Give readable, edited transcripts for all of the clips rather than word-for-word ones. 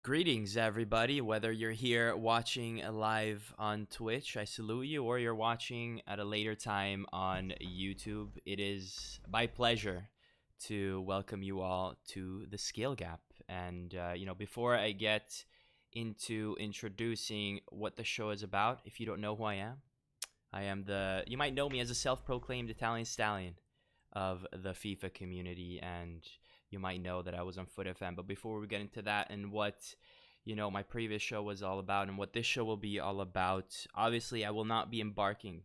Greetings, everybody. Whether you're here watching live on Twitch, I salute you, or you're watching at a later time on YouTube, it is my pleasure to welcome you all to the Scale Gap. And, before I get into introducing what the show is about, if you don't know who you might know me as a self proclaimed Italian stallion of the FIFA community, and you might know that I was on Foot FM. But before we get into that and what my previous show was all about and what this show will be all about, obviously I will not be embarking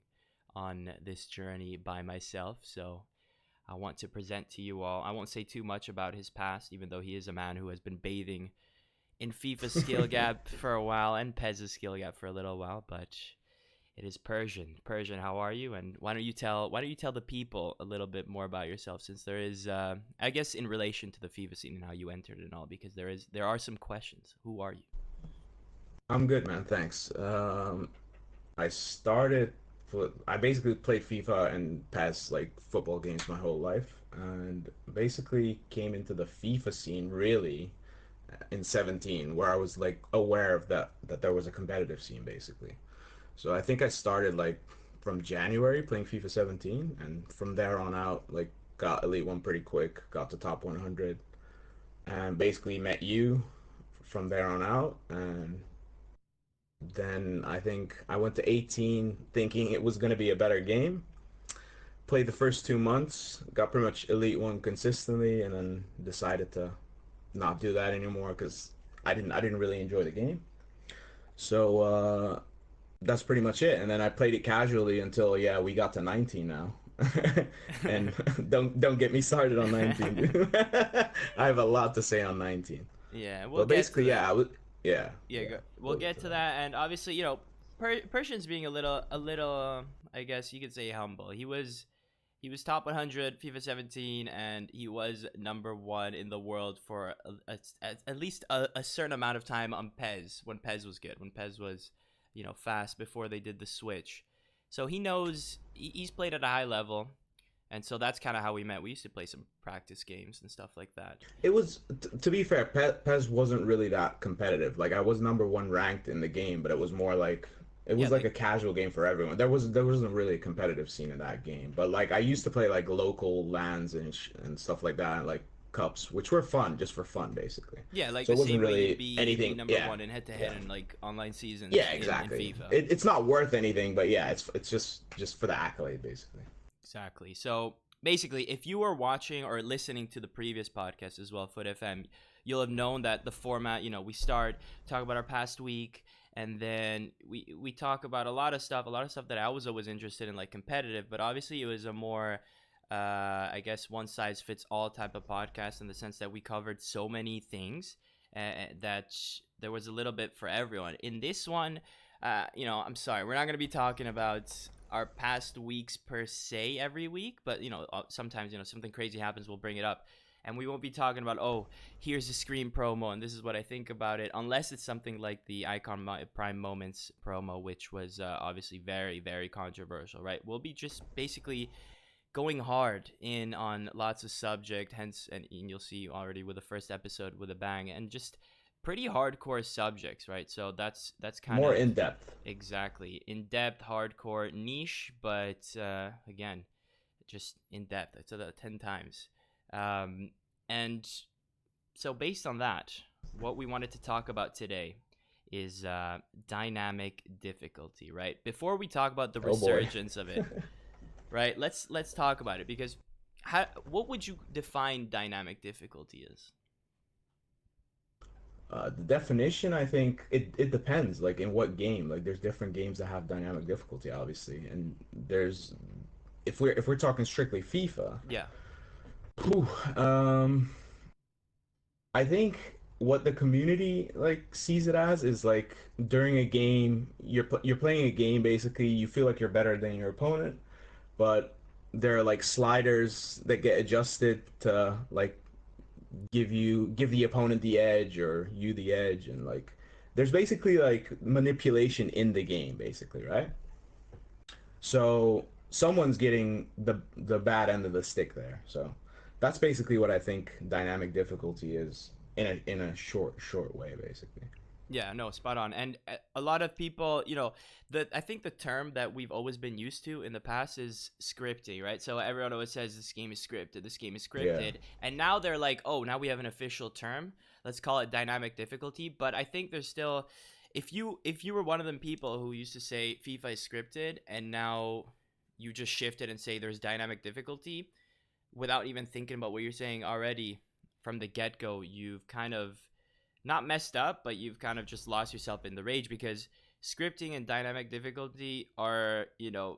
on this journey by myself. So I want to present to you all. I won't say too much about his past, even though he is a man who has been bathing in FIFA's skill gap for a while and PES's skill gap for a little while, but it is Persian. Persian, how are you? And why don't you tell the people a little bit more about yourself, since there is, I guess, in relation to the FIFA scene and how you entered and all, because there are some questions. Who are you? I'm good, man. Thanks. I started I basically played FIFA and PES like football games my whole life, and basically came into the FIFA scene really in 17, where I was like aware of that there was a competitive scene basically. So I think I started like from January playing FIFA 17, and from there on out like got Elite One pretty quick, got to top 100, and basically met you from there on out, and then I think I went to 18 thinking it was going to be a better game. Played the first 2 months, got pretty much Elite One consistently, and then decided to not do that anymore because I didn't really enjoy the game. So that's pretty much it. And then I played it casually until yeah we got to 19 now. And don't get me started on 19, dude. I have a lot to say on 19. Yeah, we'll But get to basically, that. yeah, I was yeah Yeah, yeah. we'll We'll get get to to that. that, and obviously, Persian's being a little, I guess you could say, humble. He was top 100 FIFA 17, and he was number one in the world for at least a certain amount of time on PES, when PES was good, when PES was, fast before they did the switch. So he knows he's played at a high level, and so that's kind of how we met. We used to play some practice games and stuff like that. It was, to be fair, PES wasn't really that competitive. Like I was number one ranked in the game, but it was more like it Yeah, was like like a casual game for everyone. There wasn't really a competitive scene in that game. But like I used to play like local lands and stuff like that, and like cups, which were fun, just for fun, basically. yeah, like So the it wasn't same way really you'd be anything. number Yeah, one in head to head yeah, in like online seasons yeah, in exactly. FIFA. It's not worth anything, but yeah, it's just for the accolade, basically. Exactly. So basically, if you were watching or listening to the previous podcast as well, Foot FM, you'll have known that the format, we start talk about our past week, and then we talk about a lot of stuff that I was always interested in, like competitive, but obviously it was a more I guess one size fits all type of podcast, in the sense that we covered so many things that there was a little bit for everyone. In this one, I'm sorry, we're not going to be talking about our past weeks per se every week, but sometimes something crazy happens, we'll bring it up, and we won't be talking about, oh, here's a Scream promo and this is what I think about it, unless it's something like the Prime Moments promo, which was obviously very, very controversial, right? We'll be just basically going hard in on lots of subject, hence, and you'll see already with the first episode with a bang, and just pretty hardcore subjects, right? So that's kind More of in depth. exactly in depth, hardcore, niche, but again, just in depth. It's about 10 times, and so based on that, what we wanted to talk about today is dynamic difficulty, right? Before we talk about the Oh boy. resurgence of it, right? Let's talk about it, because what would you define dynamic difficulty as? The definition, I think it depends. Like in what game? Like there's different games that have dynamic difficulty, obviously, and there's if we're talking strictly FIFA, Yeah, whew, I think what the community like sees it as is like during a game, you're playing a game basically. You feel like you're better than your opponent, but there are like sliders that get adjusted to like give the opponent the edge or you the edge, and like there's basically like manipulation in the game basically, right? So someone's getting the bad end of the stick there. So that's basically what I think dynamic difficulty is. in a short way, basically. Yeah, no, spot on. And a lot of people, the I think the term that we've always been used to in the past is scripting, right? So everyone always says this game is scripted, this game is Yeah, scripted, and now they're like, oh, now we have an official term. Let's call it dynamic difficulty. But I think there's still, if you were one of them people who used to say FIFA is scripted, and now you just shift it and say there's dynamic difficulty, without even thinking about what you're saying already from the get go, you've kind of not messed up, but you've kind of just lost yourself in the rage because scripting and dynamic difficulty are,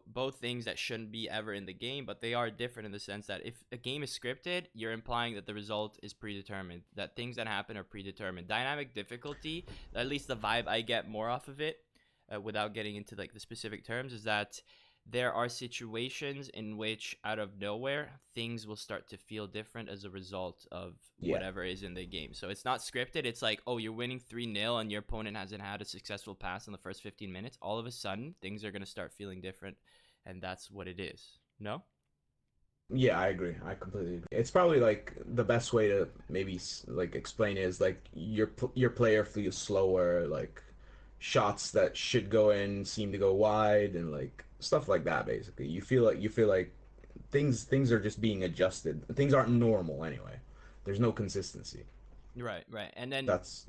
both things that shouldn't be ever in the game, but they are different in the sense that if a game is scripted, you're implying that the result is predetermined, that things that happen are predetermined. Dynamic difficulty, at least the vibe I get more off of it, without getting into like the specific terms, is that there are situations in which out of nowhere things will start to feel different as a result of yeah, whatever is in the game. So it's not scripted. It's like, oh, you're winning 3-0 and your opponent hasn't had a successful pass in the first 15 minutes. All of a sudden, things are going to start feeling different. And that's what it is. No? yeah. I agree. I completely agree. It's probably like the best way to maybe like explain it is like your player feels slower, like shots that should go in seem to go wide, and like stuff like that. Basically, you feel like things are just being adjusted. Things aren't normal anyway. There's no consistency. Right, right. And then That's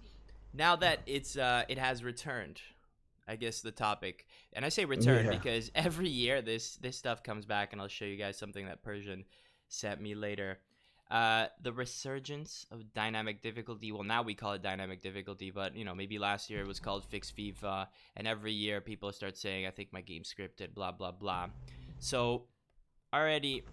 now that it has returned, I guess the topic, and I say return yeah. because every year this stuff comes back, and I'll show you guys something that Persian sent me later. The resurgence of dynamic difficulty. Well, now we call it dynamic difficulty, but maybe last year it was called fixed FIFA, and every year people start saying, "I think my game's scripted," blah blah blah. So already,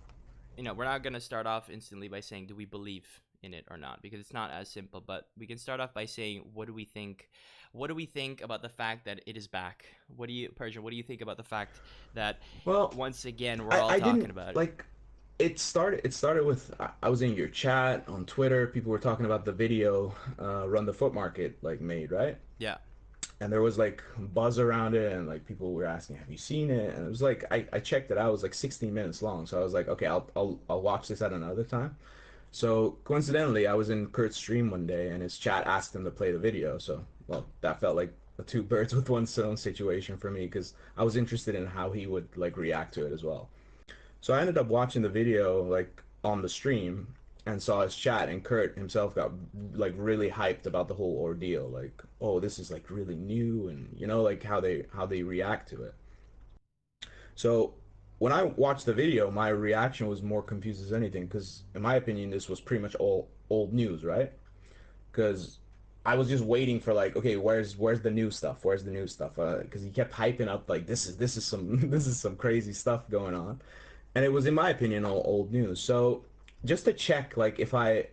we're not gonna start off instantly by saying, "Do we believe in it or not?" Because it's not as simple. But we can start off by saying, "What do we think? What do we think about the fact that it is back? What do you, Persian? What do you think about the fact that Well, once again we're I all I talking didn't about it?" like it started with I was in your chat on Twitter. People were talking about the video Run the Foot Market like made, right? Yeah, And there was like buzz around it, and like people were asking, have you seen it? And it was like I checked it out. It was like 16 minutes long. So I was like, okay, I'll watch this at another time. So coincidentally, I was in Kurt's stream one day, and his chat asked him to play the video. So well, that felt like a two birds with one stone situation for me because I was interested in how he would like react to it as well. So I ended up watching the video like on the stream and saw his chat, and Kurt himself got like really hyped about the whole ordeal, like, oh, this is like really new, and like how they react to it. So when I watched the video, my reaction was more confused as anything because in my opinion this was pretty much all old news, right? Because I was just waiting for like, okay, where's the new stuff? Where's the new stuff? Because he kept hyping up like this is some this is some crazy stuff going on, and it was in my opinion all old news. So just to check like if I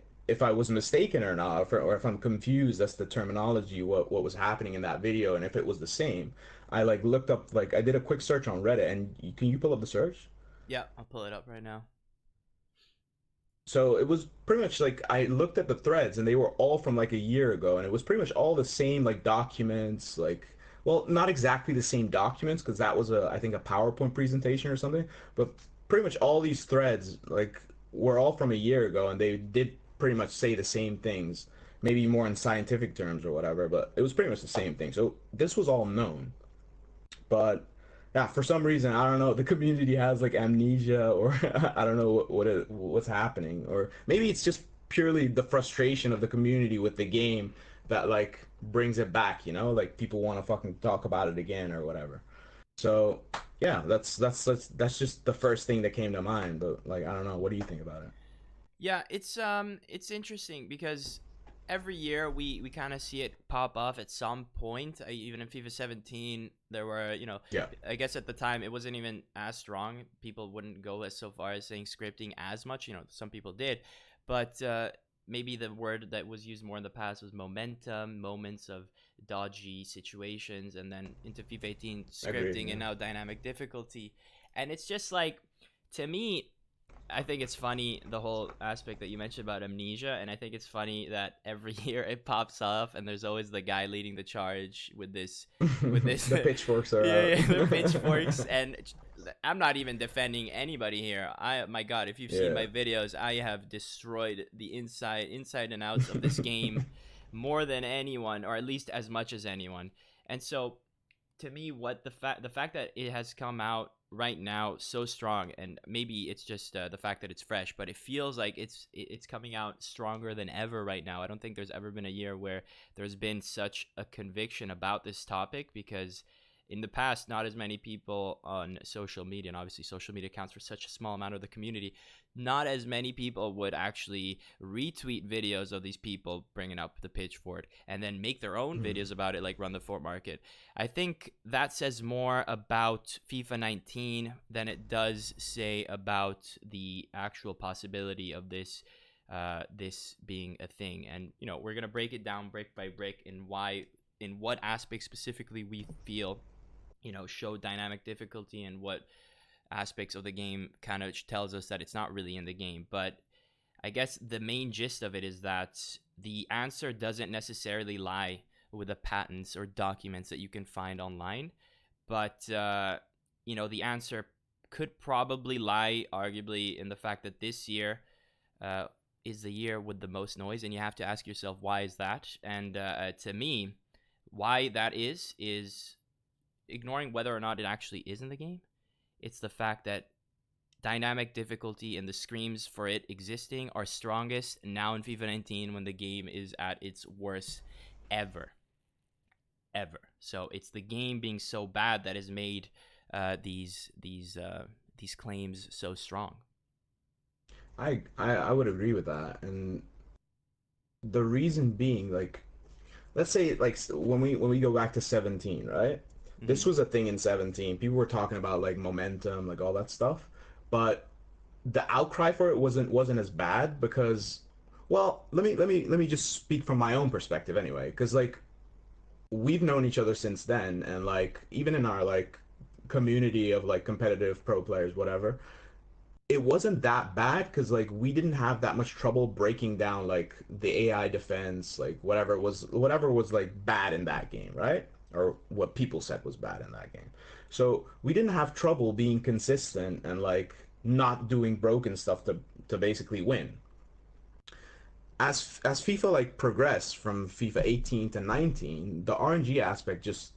was mistaken or not, or if I'm confused as to terminology, what was happening in that video, and if it was the same, I like looked up like I did a quick search on Reddit, and can you pull up the search? yeah. I'll pull it up right now. So it was pretty much like I looked at the threads, and they were all from like a year ago, and it was pretty much all the same like documents, like, well, not exactly the same documents because that was a I think a PowerPoint presentation or something, but pretty much all these threads like were all from a year ago, and they did pretty much say the same things, maybe more in scientific terms or whatever, but it was pretty much the same thing. So this was all known. But yeah, for some reason, I don't know, the community has like amnesia, or I don't know what's happening, or maybe it's just purely the frustration of the community with the game that like brings it back, like people want to fucking talk about it again or whatever. So yeah, that's just the first thing that came to mind. But like, I don't know, what do you think about it? Yeah, it's interesting because every year we kind of see it pop off at some point. Even in FIFA 17, there were, Yeah, I guess at the time it wasn't even as strong. People wouldn't go as so far as saying scripting as much. Some people did, but maybe the word that was used more in the past was momentum, moments of dodgy situations, and then into FIFA 18 agreed. scripting, and Yeah. now dynamic difficulty. And it's just like, to me, I think it's funny the whole aspect that you mentioned about amnesia, and I think it's funny that every year it pops off, and there's always the guy leading the charge with this, The pitchforks are yeah, out. yeah, the pitchforks, and I'm not even defending anybody here. My God, if you've seen Yeah. my videos, I have destroyed the inside and outs of this game more than anyone, or at least as much as anyone. And so, to me, what the fact that it has come out right now so strong, and maybe it's just the fact that it's fresh, but it feels like it's coming out stronger than ever right now. I don't think there's ever been a year where there's been such a conviction about this topic, because in the past, not as many people on social media, and obviously social media accounts for such a small amount of the community, not as many people would actually retweet videos of these people bringing up the pitchfork and then make their own Hmm. videos about it, like Run the Fort Market. I think that says more about FIFA 19 than it does say about the actual possibility of this being a thing. And we're gonna break it down brick by brick, and why, in what aspects specifically we feel show dynamic difficulty, and what aspects of the game kind of tells us that it's not really in the game. But I guess the main gist of it is that the answer doesn't necessarily lie with the patents or documents that you can find online, but the answer could probably lie, arguably, in the fact that this year uh, is the year with the most noise, and you have to ask yourself, why is that? And to me, why that is ignoring whether or not it actually is in the game. It's the fact that dynamic difficulty and the screams for it existing are strongest now in FIFA 19, when the game is at its worst ever, ever. So it's the game being so bad that has made these claims so strong. I would agree with that, and the reason being, like, let's say, like, when we go back to 17, right? Mm-hmm. This was a thing in 17. People were talking about like momentum, like all that stuff, but the outcry for it wasn't as bad because, well, let me just speak from my own perspective anyway, because like we've known each other since then, and like even in our like community of like competitive pro players, whatever, it wasn't that bad because like we didn't have that much trouble breaking down like the AI defense, like whatever was like bad in that game, right? Or what people said was bad in that game. So we didn't have trouble being consistent and like not doing broken stuff to basically win. As FIFA like progressed from FIFA 18 to 19, the RNG aspect just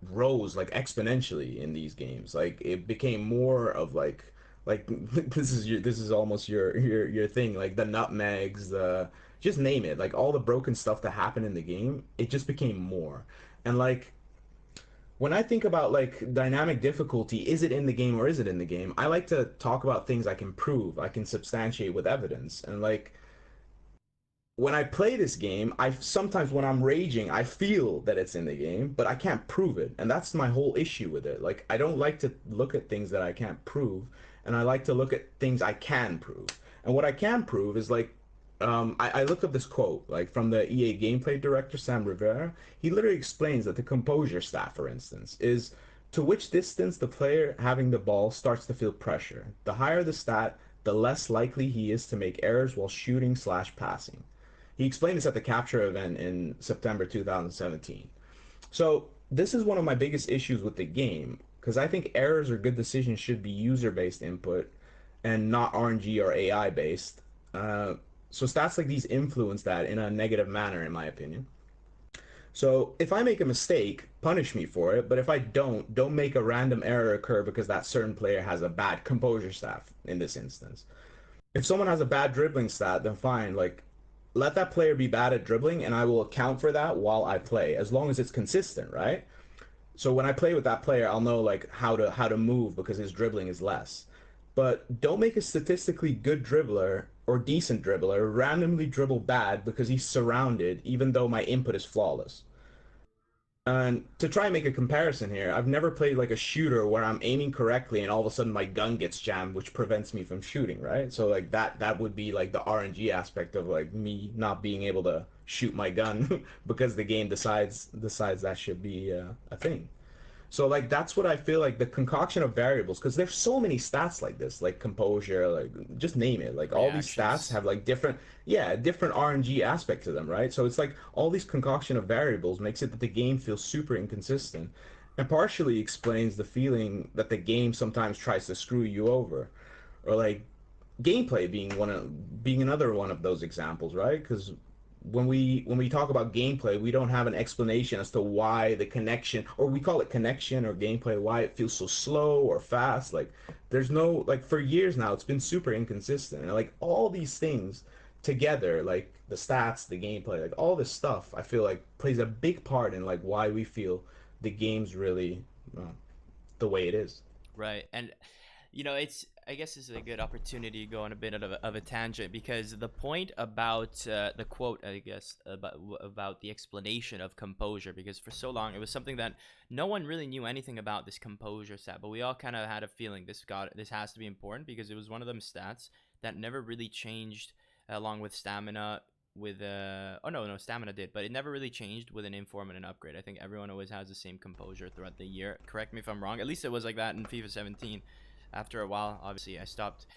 rose like exponentially in these games. Like it became more of like this is almost your thing, like the nutmegs, the just name it, like all the broken stuff that happened in the game, it just became more. And like when I think about like dynamic difficulty, is it in the game or is it in the game? I like to talk about things I can prove, I can substantiate with evidence. And like when I play this game, I sometimes when I'm raging, I feel that it's in the game, but I can't prove it. And that's my whole issue with it. Like I don't like to look at things that I can't prove, and I like to look at things I can prove. And what I can prove is like I looked up this quote like from the EA gameplay director Sam Rivera. He literally explains that the composure stat, for instance, is to which distance the player having the ball starts to feel pressure. The higher the stat, the less likely he is to make errors while shooting/passing. He explained this at the capture event in September 2017. So this is one of my biggest issues with the game because I think errors or good decisions should be user-based input and not RNG or AI based. Uh, so stats like these influence that in a negative manner, in my opinion. So if I make a mistake, punish me for it. But if I don't make a random error occur because that certain player has a bad composure stat in this instance. If someone has a bad dribbling stat, then fine. Like, let that player be bad at dribbling, and I will account for that while I play, as long as it's consistent, right? So when I play with that player, I'll know like how to move because his dribbling is less. But don't make a statistically good dribbler or decent dribbler randomly dribble bad because he's surrounded, even though my input is flawless. And to try and make a comparison here, I've never played like a shooter where I'm aiming correctly and all of a sudden my gun gets jammed, which prevents me from shooting, right? So like that would be like the RNG aspect of like me not being able to shoot my gun because the game decides that should be a thing. So like that's what I feel like the concoction of variables because there's so many stats like this, like composure, like just name it. Like all these stats Reactions. have like different, yeah, different RNG aspect to them, right? So it's like all these concoction of variables makes it that the game feels super inconsistent. and partially explains the feeling that the game sometimes tries to screw you over, or like gameplay being another one of those examples, right? Because when we talk about gameplay, we don't have an explanation as to why the connection, or we call it connection or gameplay, why it feels so slow or fast. Like there's no, like, for years now it's been super inconsistent, and like all these things together, like the stats, the gameplay, like all this stuff, I feel like plays a big part in like why we feel the game's really the way it is. Right. And it's, I guess this is a good opportunity to go on a bit of a tangent, because the point about the quote, I guess, about the explanation of composure, because for so long it was something that no one really knew anything about, this composure stat, but we all kind of had a feeling this has to be important, because it was one of them stats that never really changed, along with stamina. With oh, no, stamina did, but it never really changed with an inform and an upgrade. I think everyone always has the same composure throughout the year. Correct me if I'm wrong. At least it was like that in FIFA 17. After a while, obviously, I stopped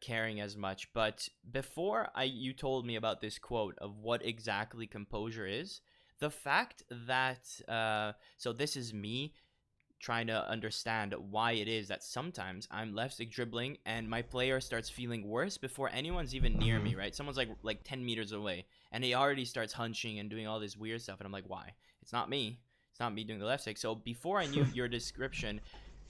caring as much. But before you told me about this quote of what exactly composure is, the fact that so this is me trying to understand why it is that sometimes I'm left stick dribbling and my player starts feeling worse before anyone's even near Mm-hmm. me, right? Someone's like 10 meters away and he already starts hunching and doing all this weird stuff. And I'm like, why? It's not me. It's not me doing the left stick. So before I knew your description,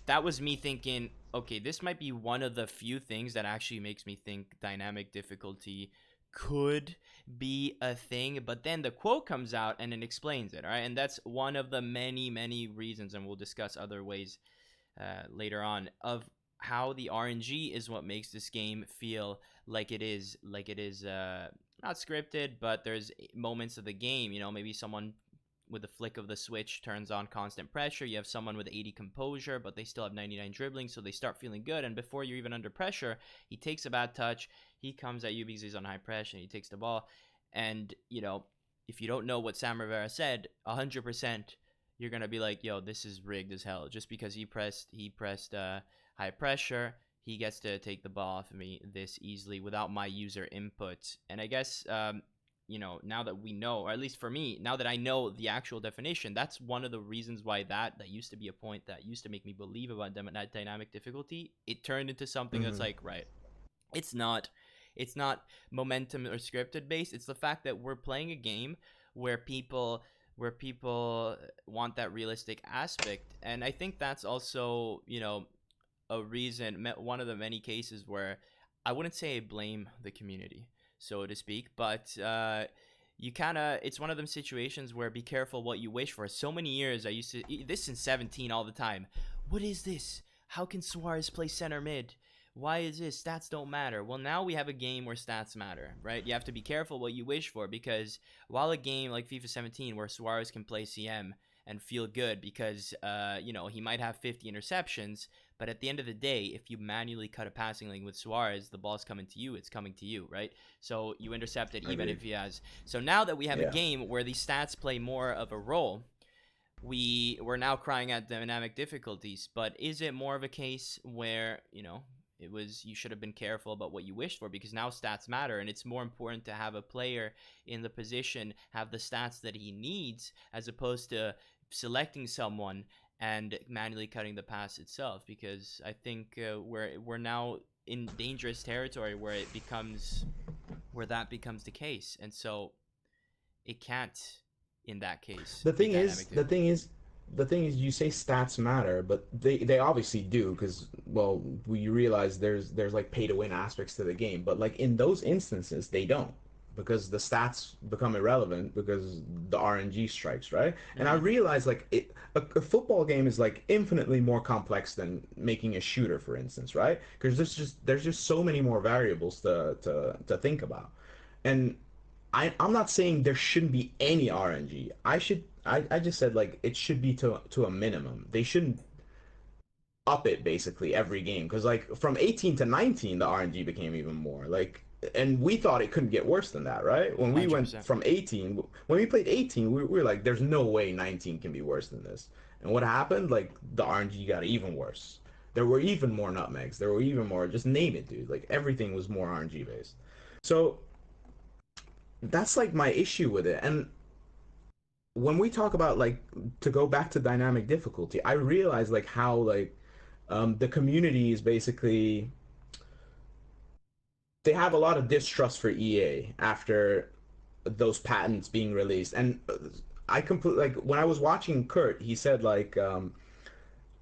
that was me thinking, okay, this might be one of the few things that actually makes me think dynamic difficulty could be a thing. But then the quote comes out and it explains it, all right? And that's one of the many, many reasons, and we'll discuss other ways later on, of how the RNG is what makes this game feel like it is not scripted, but there's moments of the game, maybe someone with a flick of the switch turns on constant pressure. You have someone with 80 composure, but they still have 99 dribbling, so they start feeling good. And before you're even under pressure, he takes a bad touch. He comes at you because he's on high pressure, and he takes the ball. And, if you don't know what Sam Rivera said, 100% you're going to be like, yo, this is rigged as hell. Just because he pressed high pressure, he gets to take the ball off of me this easily without my user input. And I guess now that we know, or at least for me, now that I know the actual definition, that's one of the reasons why that used to be a point that used to make me believe about dynamic difficulty. It turned into something that's Mm-hmm. like, right, it's not it's not momentum or scripted based. It's the fact that we're playing a game where people want that realistic aspect. And I think that's also, a reason, one of the many cases where I wouldn't say I blame the community, so to speak, but you kind of, it's one of them situations where be careful what you wish for. So many years I used to this in 17 all the time. What is this? How can Suarez play center mid? Why is this? Stats don't matter. Well, now we have a game where stats matter, right? You have to be careful what you wish for, because while a game like FIFA 17 where Suarez can play CM and feel good because he might have 50 interceptions, but at the end of the day, if you manually cut a passing lane with Suarez, the ball's coming to you. It's coming to you, right? So you intercept it even Agreed. if he has. So now that we have a Yeah. game where these stats play more of a role, we're now crying out dynamic difficulties. But is it more of a case where it was, you should have been careful about what you wished for, because now stats matter and it's more important to have a player in the position have the stats that he needs, as opposed to selecting someone and manually cutting the pass itself? Because I think we're now in dangerous territory where that becomes the case, and so it can't, in that case, The be thing is, dynamic the thing difficulty. is, the thing is, you say stats matter, but they obviously do because, well, we realize there's like pay to win aspects to the game, but like in those instances they don't, because the stats become irrelevant because the RNG strikes, right? And I Mm-hmm. realize like a football game is like infinitely more complex than making a shooter, for instance, right? Because there's just so many more variables to think about, and I'm not saying there shouldn't be any RNG. I just said like it should be to a minimum. They shouldn't up it basically every game because like from 18 to 19 the RNG became even more like, and we thought it couldn't get worse than that, right? When we went 100%. from 18, when we played 18, we were like there's no way 19 can be worse than this. And what happened? Like the RNG got even worse. There were even more nutmegs. There were even more, just name it, dude. Like everything was more RNG based. So that's like my issue with it. And when we talk about like to go back to dynamic difficulty, I realize like how like the community is basically they have a lot of distrust for EA after those patents being released. And I completely like when I was watching Kurt, he said like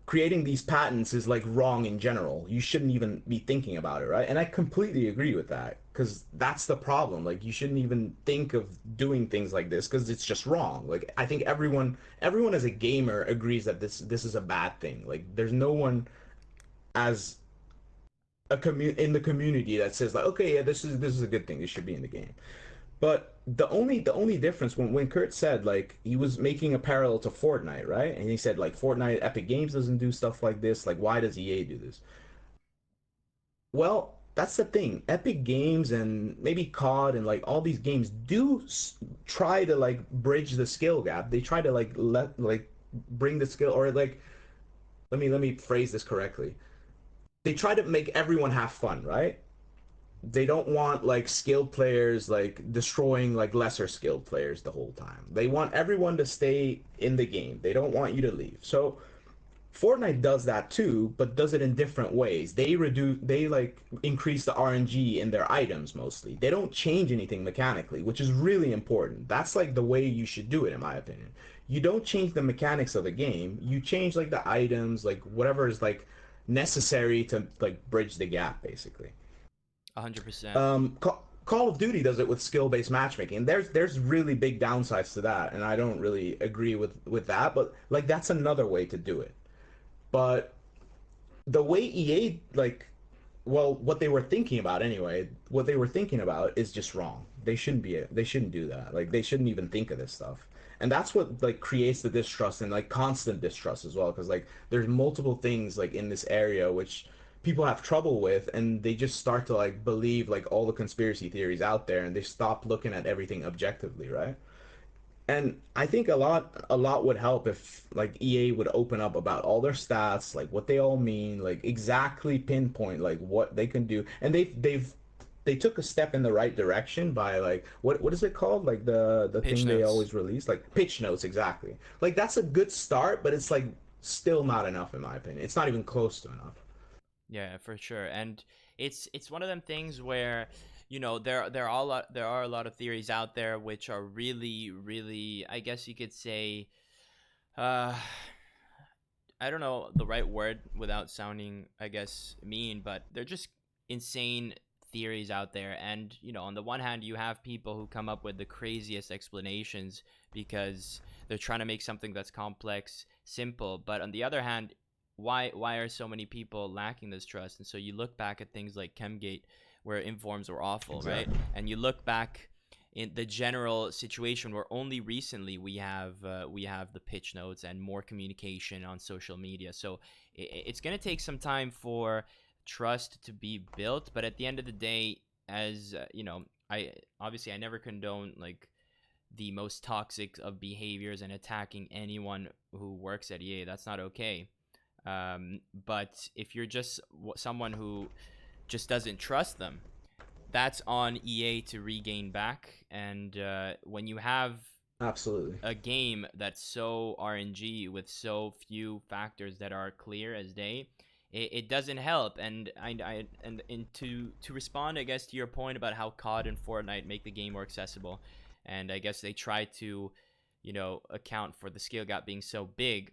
creating these patents is like wrong in general. You shouldn't even be thinking about it, right? And I completely agree with that because that's the problem. Like you shouldn't even think of doing things like this because it's just wrong. Like I think everyone as a gamer agrees that this is a bad thing. Like there's no one as in the community that says like okay, yeah, this is a good thing. This should be in the game. But the only difference when Kurt said like he was making a parallel to Fortnite, right? And he said like Fortnite, Epic Games doesn't do stuff like this. Like why does EA do this? Well, that's the thing. Epic Games and maybe COD and like all these games do try to like bridge the skill gap. They try to like bring the skill or like let me phrase this correctly. They try to make everyone have fun, right? They don't want like skilled players like destroying like lesser skilled players the whole time. They want everyone to stay in the game. They don't want you to leave. So Fortnite does that too, but does it in different ways. They like increase the RNG in their items mostly. They don't change anything mechanically, which is really important. That's like the way you should do it in my opinion. You don't change the mechanics of the game. You change like the items, like whatever is like necessary to like bridge the gap basically. 100%. Call of Duty does it with skill-based matchmaking. There's really big downsides to that, and I don't really agree with that. But like that's another way to do it. But the way EA like well what they were thinking about anyway what they were thinking about is just wrong. They shouldn't do that. Like they shouldn't even think of this stuff. And that's what like creates the distrust and like constant distrust as well because like there's multiple things like in this area which people have trouble with and they just start to like believe like all the conspiracy theories out there and they stop looking at everything objectively, right? And I think a lot would help if like EA would open up about all their stats, like what they all mean, like exactly pinpoint like what they can do. And they took a step in the right direction by like what is it called? Like the Pitch thing they notes. always release, like pitch notes exactly. Like that's a good start, but it's like still not enough in my opinion. It's not even close to enough. Yeah, for sure. And it's one of them things where, there are a lot of theories out there which are really, really, I guess you could say, uh I don't know the right word without sounding, I guess, mean, but they're just insane theories out there. And, on the one hand, you have people who come up with the craziest explanations because they're trying to make something that's complex simple. But on the other hand, why are so many people lacking this trust? And so you look back at things like Chemgate, where informs were awful, right? Exactly. And you look back in the general situation where only recently we have the pitch notes and more communication on social media. So it's going to take some time for trust to be built, but at the end of the day, as I never condone like the most toxic of behaviors and attacking anyone who works at EA. That's not okay. But if you're just someone who just doesn't trust them, that's on EA to regain back. And when you have Absolutely. a game that's so RNG with so few factors that are clear as day, it doesn't help. And to respond, I guess, to your point about how COD and Fortnite make the game more accessible, and I guess they try to, account for the skill gap being so big.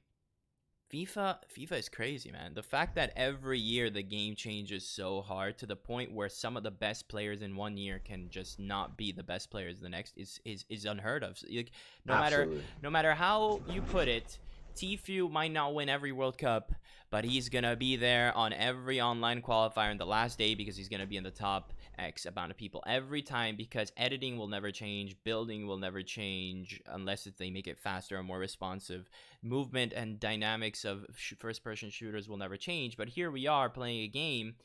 FIFA is crazy, man. The fact that every year the game changes so hard to the point where some of the best players in one year can just not be the best players the next is unheard of. Like no matter Absolutely. no matter how you put it, Tfue might not win every World Cup, but he's gonna be there on every online qualifier in the last day because he's gonna be in the top X amount of people every time, because editing will never change, building will never change unless they make it faster and more responsive. Movement and dynamics of first person shooters will never change. But here we are playing a game,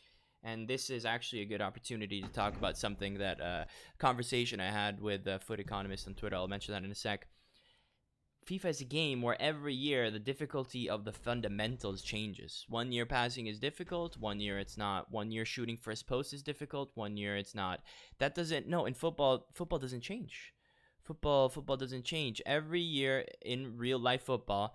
and this is actually a good opportunity to talk about something that conversation I had with Foot Economist on Twitter. I'll mention that in a sec. FIFA is a game where every year the difficulty of the fundamentals changes. One year passing is difficult, one year it's not. One year shooting first post is difficult, one year it's not. That doesn't, no, in football doesn't change. Football doesn't change. Every year in real life football,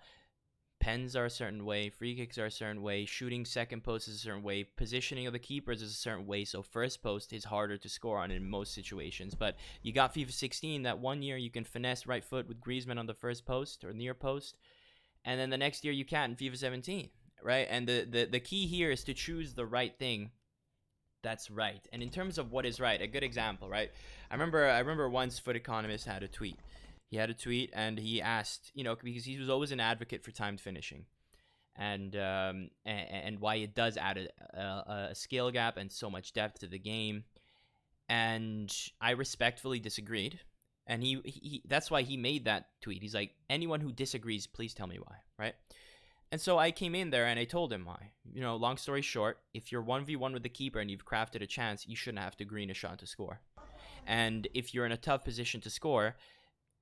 pens are a certain way, free kicks are a certain way, shooting second post is a certain way, positioning of the keepers is a certain way. So first post is harder to score on in most situations. But you got FIFA 16 that one year you can finesse right foot with Griezmann on the first post or near post, and then the next year you can't in FIFA 17, right? And the key here is to choose the right thing that's right. And in terms of what is right, a good example, right? I remember once Foot Economist had a tweet. He had a tweet and he asked, because he was always an advocate for timed finishing, and why it does add a skill gap and so much depth to the game. And I respectfully disagreed. And he that's why he made that tweet. He's like, anyone who disagrees, please tell me why, right? And so I came in there and I told him why. Long story short, if you're 1v1 with the keeper and you've crafted a chance, you shouldn't have to green a shot to score. And if you're in a tough position to score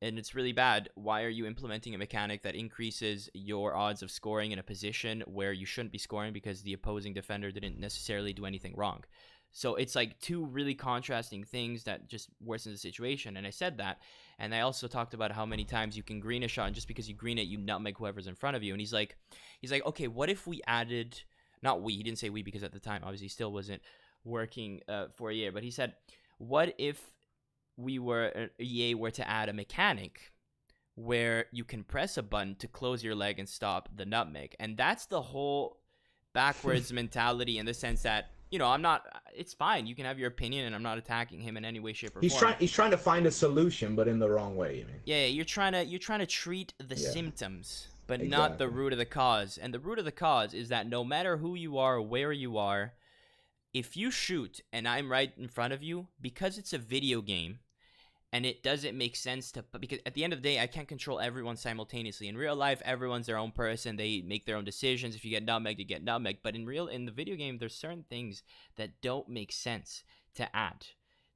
and it's really bad, why are you implementing a mechanic that increases your odds of scoring in a position where you shouldn't be scoring because the opposing defender didn't necessarily do anything wrong? So it's like two really contrasting things that just worsen the situation. And I said that. And I also talked about how many times you can green a shot, and just because you green it, you nutmeg whoever's in front of you. And he's like, okay, what if we added, not we, he didn't say we because at the time, obviously, he still wasn't working for a year, but he said, what if EA were to add a mechanic where you can press a button to close your leg and stop the nutmeg? And that's the whole backwards mentality, in the sense that, I'm not, it's fine, you can have your opinion and I'm not attacking him in any way, shape, or He's form. trying to find a solution, but in the wrong way. You mean? Yeah, you're trying to treat the Yeah, symptoms, but not the exactly. root of the cause. And the root of the cause is that no matter who you are or where you are, if you shoot and I'm right in front of you, because it's a video game, and it doesn't make sense to, because at the end of the day, I can't control everyone simultaneously. In real life, everyone's their own person, they make their own decisions. If you get nutmegged, you get nutmegged. But in the video game, there's certain things that don't make sense to add.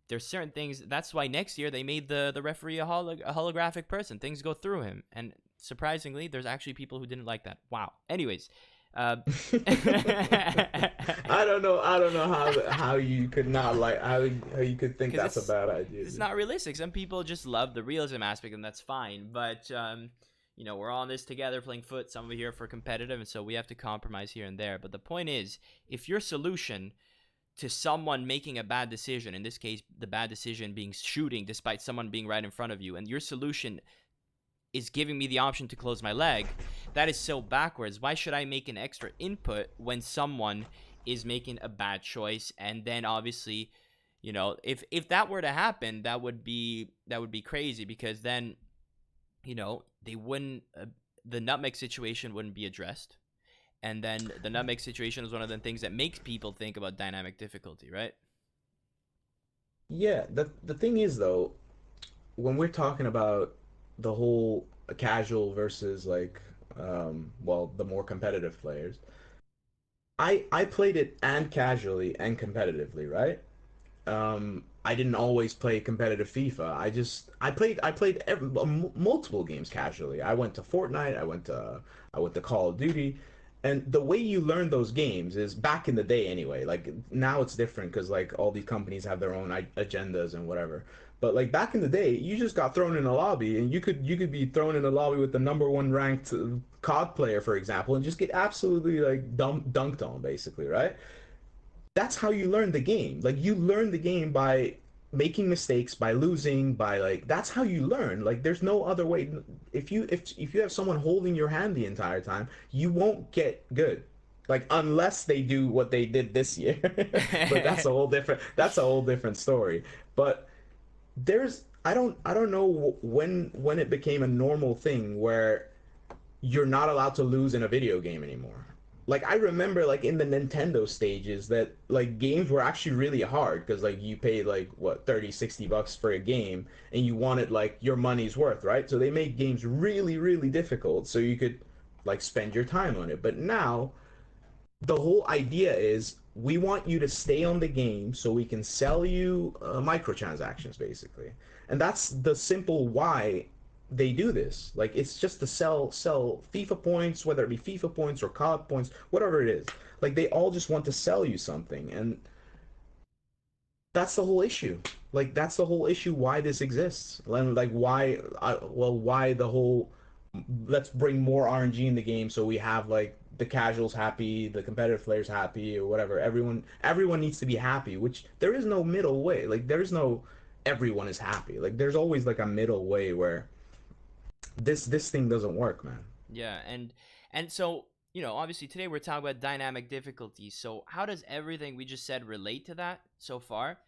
There's certain things, that's why next year they made the referee a holographic person. Things go through him, and surprisingly, there's actually people who didn't like that. Wow. Anyways, uh, I don't know how you could not like how you could think because that's a bad idea, it's dude. not realistic. Some people just love the realism aspect, and that's fine. But we're all in this together, playing foot. Some of you here for competitive, and so we have to compromise here and there. But the point is, if your solution to someone making a bad decision, in this case, the bad decision being shooting despite someone being right in front of you, and your solution is giving me the option to close my leg, that is so backwards. Why should I make an extra input when someone is making a bad choice? And then obviously, if that were to happen, that would be crazy, because then, they wouldn't the nutmeg situation wouldn't be addressed. And then the nutmeg situation is one of the things that makes people think about dynamic difficulty, right? Yeah, the thing is though, when we're talking about the whole casual versus like well, the more competitive players, I played it and casually and competitively, right? I didn't always play competitive FIFA. I played multiple games casually. I went to Fortnite. I went to Call of Duty, and the way you learn those games is back in the day anyway. Like now it's different because like all these companies have their own agendas and whatever. But like back in the day, you just got thrown in a lobby, and you could be thrown in a lobby with the number one ranked COD player, for example, and just get absolutely like dunked on, basically, right? That's how you learn the game. Like you learn the game by making mistakes, by losing, by like that's how you learn. Like there's no other way. If you have someone holding your hand the entire time, you won't get good. Like unless they do what they did this year. But that's a whole different story. But there's I don't know when it became a normal thing where you're not allowed to lose in a video game anymore. Like I remember like in the Nintendo stages that like games were actually really hard because like you paid like what 30 $60 for a game and you wanted like your money's worth, right? So they made games really really difficult so you could like spend your time on it. But now the whole idea is we want you to stay on the game so we can sell you microtransactions basically, and that's the simple why they do this. Like it's just to sell FIFA points, whether it be FIFA points or COD points, whatever it is. Like they all just want to sell you something, and that's the whole issue. Like that's the whole issue why this exists. And like why the whole let's bring more RNG in the game so we have like the casuals happy, the competitive players happy or whatever. Everyone needs to be happy, which there is no middle way. Like there's no everyone is happy. Like there's always like a middle way where this thing doesn't work, man. Yeah, and so obviously today we're talking about dynamic difficulty. So how does everything we just said relate to that so far?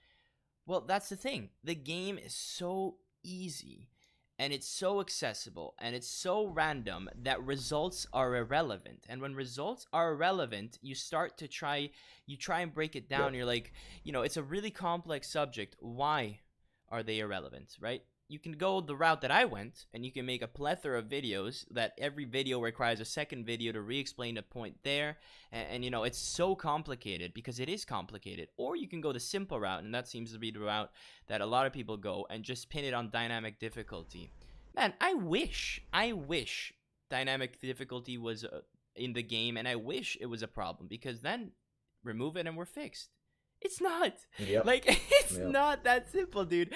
Well, that's the thing. The game is so easy and it's so accessible and it's so random that results are irrelevant. And when results are irrelevant, you try and break it down. Yep. You're like, it's a really complex subject. Why are they irrelevant, right? You can go the route that I went, and you can make a plethora of videos that every video requires a second video to re-explain a point there. And it's so complicated because it is complicated. Or you can go the simple route, and that seems to be the route that a lot of people go, and just pin it on dynamic difficulty. Man, I wish dynamic difficulty was in the game, and I wish it was a problem because then remove it and we're fixed. It's not. Yep. Like it's Yep. not that simple, dude.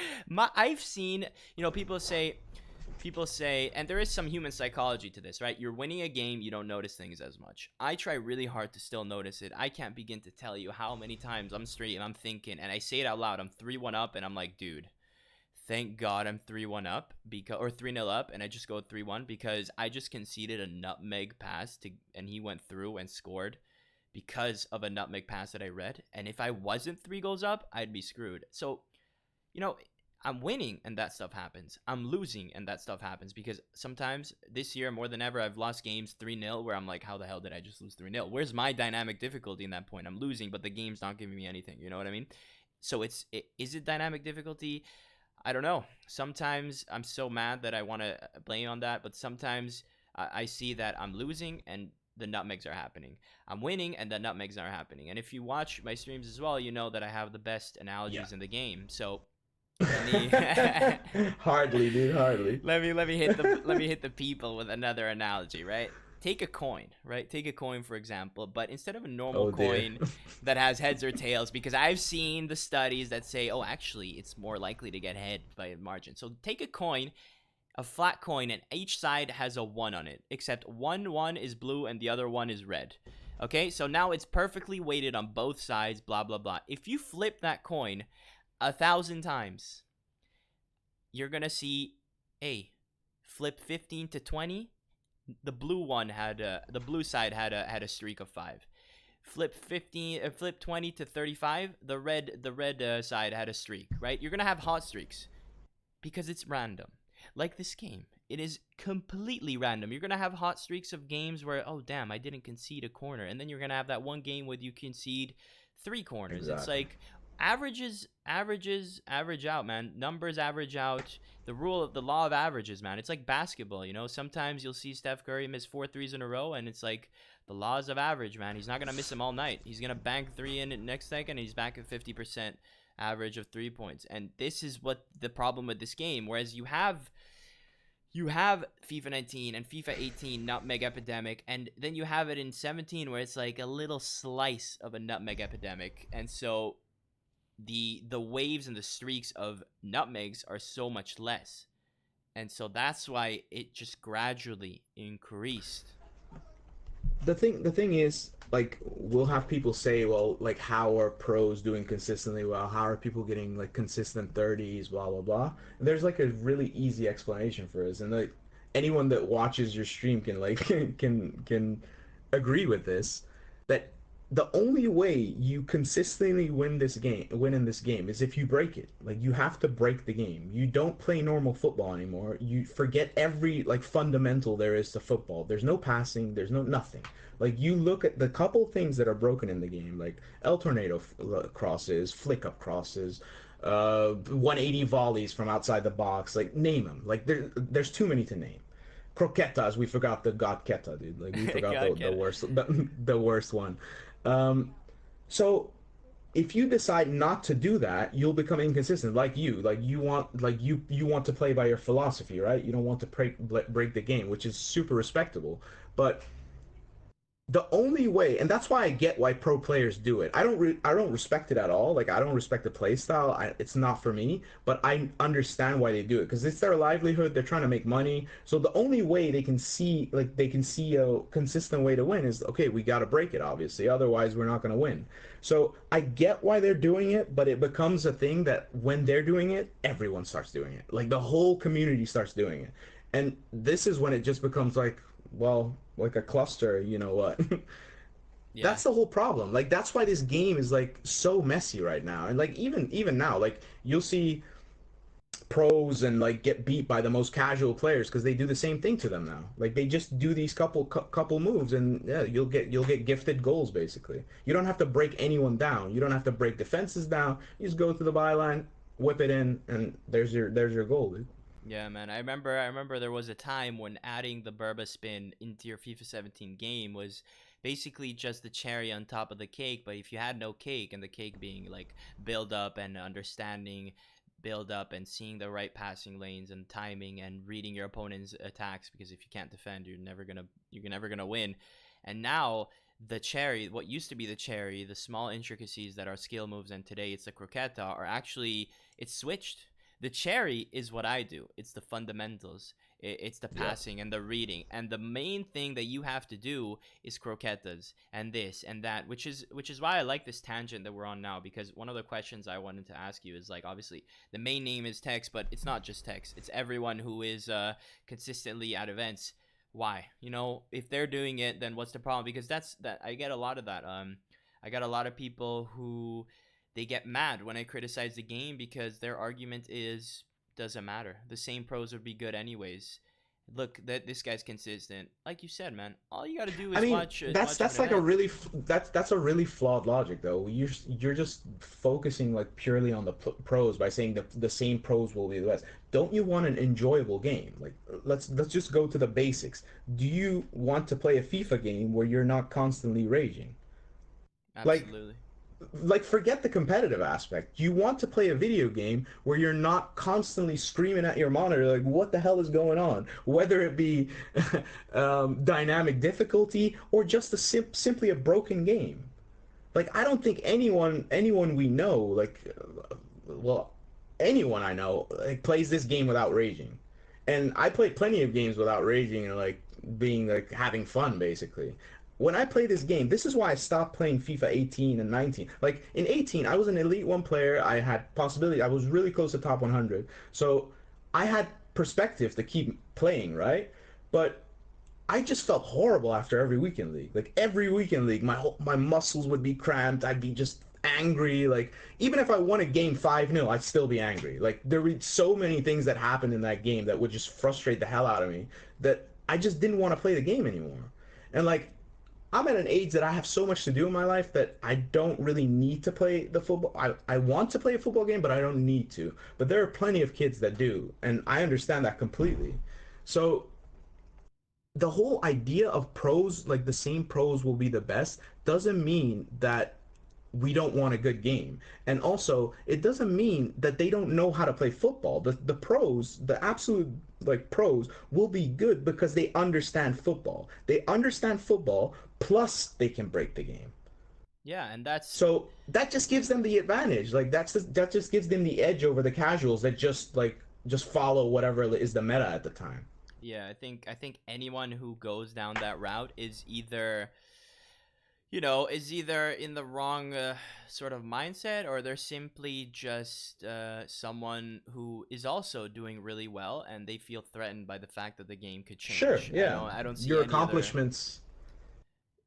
I've seen, people say, and there is some human psychology to this, right? You're winning a game, you don't notice things as much. I try really hard to still notice it. I can't begin to tell you how many times I'm straight and I'm thinking, and I say it out loud. I'm 3-1 up, and I'm like, dude, thank God I'm 3-1 up because or 3-0 up, and I just go 3-1 because I just conceded a nutmeg pass and he went through and scored because of a nutmeg pass that I read. And if I wasn't 3 goals up, I'd be screwed. So, you know, I'm winning and that stuff happens. I'm losing and that stuff happens because sometimes this year more than ever I've lost games 3-0 where I'm like, how the hell did I just lose 3-0? Where's my dynamic difficulty in that point? I'm losing, but the game's not giving me anything. You know what I mean? So is it dynamic difficulty? I don't know. Sometimes I'm so mad that I want to blame on that, but sometimes I see that I'm losing and the nutmegs are happening. I'm winning and the nutmegs are happening. And if you watch my streams as well, you know that I have the best Yeah. analogies in the game. So let me Hardly, dude, hardly. let me hit the people with another analogy, right? Take a coin, right? Take a coin for example, but instead of a normal Oh dear. coin that has heads or tails, because I've seen the studies that say, oh, actually, it's more likely to get head by a margin. So take a coin, a flat coin, and each side has a 1 on it, except one is blue and the other one is red. Okay, so now it's perfectly weighted on both sides, blah, blah, blah. If you flip that coin 1,000 times, you're going to see, A, flip 15 to 20. The blue side had a streak of 5. Flip 20 to 35. The red side had a streak, right? You're going to have hot streaks because it's random. Like this game, it is completely random. You're gonna have hot streaks of games where, oh damn, I didn't concede a corner, and then you're gonna have that one game where you concede 3 corners. It's Exactly. like averages average out, man. Numbers average out. The law of averages, man. It's like basketball, Sometimes you'll see Steph Curry miss 4 threes in a row, and it's like the laws of average, man. He's not gonna miss them all night. He's gonna bang 3 in it next second, and he's back at 50% average of 3 points. And this is what the problem with this game. Whereas you have FIFA 19 and FIFA 18 nutmeg epidemic, and then you have it in 17 where it's like a little slice of a nutmeg epidemic, and so the waves and the streaks of nutmegs are so much less, and so that's why it just gradually increased. The thing is, like, we'll have people say, well, like, how are pros doing consistently well? How are people getting like consistent 30s, blah blah blah. And there's like a really easy explanation for this, and like anyone that watches your stream can like can agree with this, that the only way you consistently win in this game is if you break it. Like you have to break the game. You don't play normal football anymore. You forget every like fundamental there is to football. There's no passing, there's no nothing. Like you look at the couple things that are broken in the game, like El Tornado crosses, flick up crosses, 180 volleys from outside the box, like name them. Like there's too many to name. Croquetas, we forgot the Gotketa, dude. Like we forgot God, the get it. worst the worst one. Um, so if you decide not to do that, you'll become inconsistent. Like you, you want to play by your philosophy, right? You don't want to break the game, which is super respectable. But the only way, and that's why I get why pro players do it. I don't respect it at all. Like I don't respect the play style. It's not for me. But I understand why they do it because it's their livelihood. They're trying to make money. So the only way they can see a consistent way to win is okay. We got to break it, obviously. Otherwise, we're not going to win. So I get why they're doing it, but it becomes a thing that when they're doing it, everyone starts doing it. Like the whole community starts doing it, and this is when it just becomes like, well, like a cluster, you know what? Yeah. That's the whole problem. Like that's why this game is like so messy right now. And like even now, like you'll see pros and like get beat by the most casual players because they do the same thing to them now. Like they just do these couple moves and yeah, you'll get gifted goals basically. You don't have to break anyone down. You don't have to break defenses down. You just go to the byline, whip it in, and there's your goal, dude. Yeah, man. I remember there was a time when adding the Burba spin into your FIFA 17 game was basically just the cherry on top of the cake, but if you had no cake, and the cake being like build up and understanding build up and seeing the right passing lanes and timing and reading your opponent's attacks, because if you can't defend, you're never gonna win. And now the cherry, what used to be the cherry, the small intricacies that are skill moves, and today it's the croqueta, are actually, it's switched. The cherry is what I do. It's the fundamentals. It's the Yeah. passing and the reading, and the main thing that you have to do is croquetas and this and that, which is why I like this tangent that we're on now. Because one of the questions I wanted to ask you is, like, obviously the main name is Tex, but it's not just Tex. It's everyone who is consistently at events. Why? If they're doing it, then what's the problem? Because that I get a lot of that. I got a lot of people who they get mad when I criticize the game because their argument is doesn't matter. The same pros would be good anyways. Look, that this guy's consistent. Like you said, man, all you got to do I is mean, watch an that's like a event. really that's a really flawed logic though. You're just focusing like purely on the pros by saying the same pros will be the best. Don't you want an enjoyable game? Like let's just go to the basics. Do you want to play a FIFA game where you're not constantly raging? Like Absolutely. forget the competitive aspect. You want to play a video game where you're not constantly screaming at your monitor like what the hell is going on, whether it be dynamic difficulty or just simply a broken game. Like I don't think anyone we know well anyone I know like plays this game without raging. And I played plenty of games without raging and like being like having fun basically. When I play this game, this is why I stopped playing FIFA 18 and 19. Like in 18, I was an Elite 1 player. I had possibility. I was really close to top 100. So I had perspective to keep playing, right? But I just felt horrible after every weekend league. Like every weekend league, my muscles would be cramped. I'd be just angry. Like even if I won a game 5-0, I'd still be angry. Like there were so many things that happened in that game that would just frustrate the hell out of me that I just didn't want to play the game anymore. And like I'm at an age that I have so much to do in my life that I don't really need to play the football. I want to play a football game, but I don't need to. But there are plenty of kids that do, and I understand that completely. So the whole idea of pros, like the same pros will be the best, doesn't mean that we don't want a good game. And also, it doesn't mean that they don't know how to play football. The pros, the absolute like pros will be good because they understand football. They understand football plus they can break the game. Yeah, and that's So that just gives them the advantage. Like that just gives them the edge over the casuals that just follow whatever is the meta at the time. yeah. I think anyone who goes down that route is either in the wrong sort of mindset, or they're simply just someone who is also doing really well and they feel threatened by the fact that the game could Sure, change. I yeah. don't I don't see Your any other. accomplishments.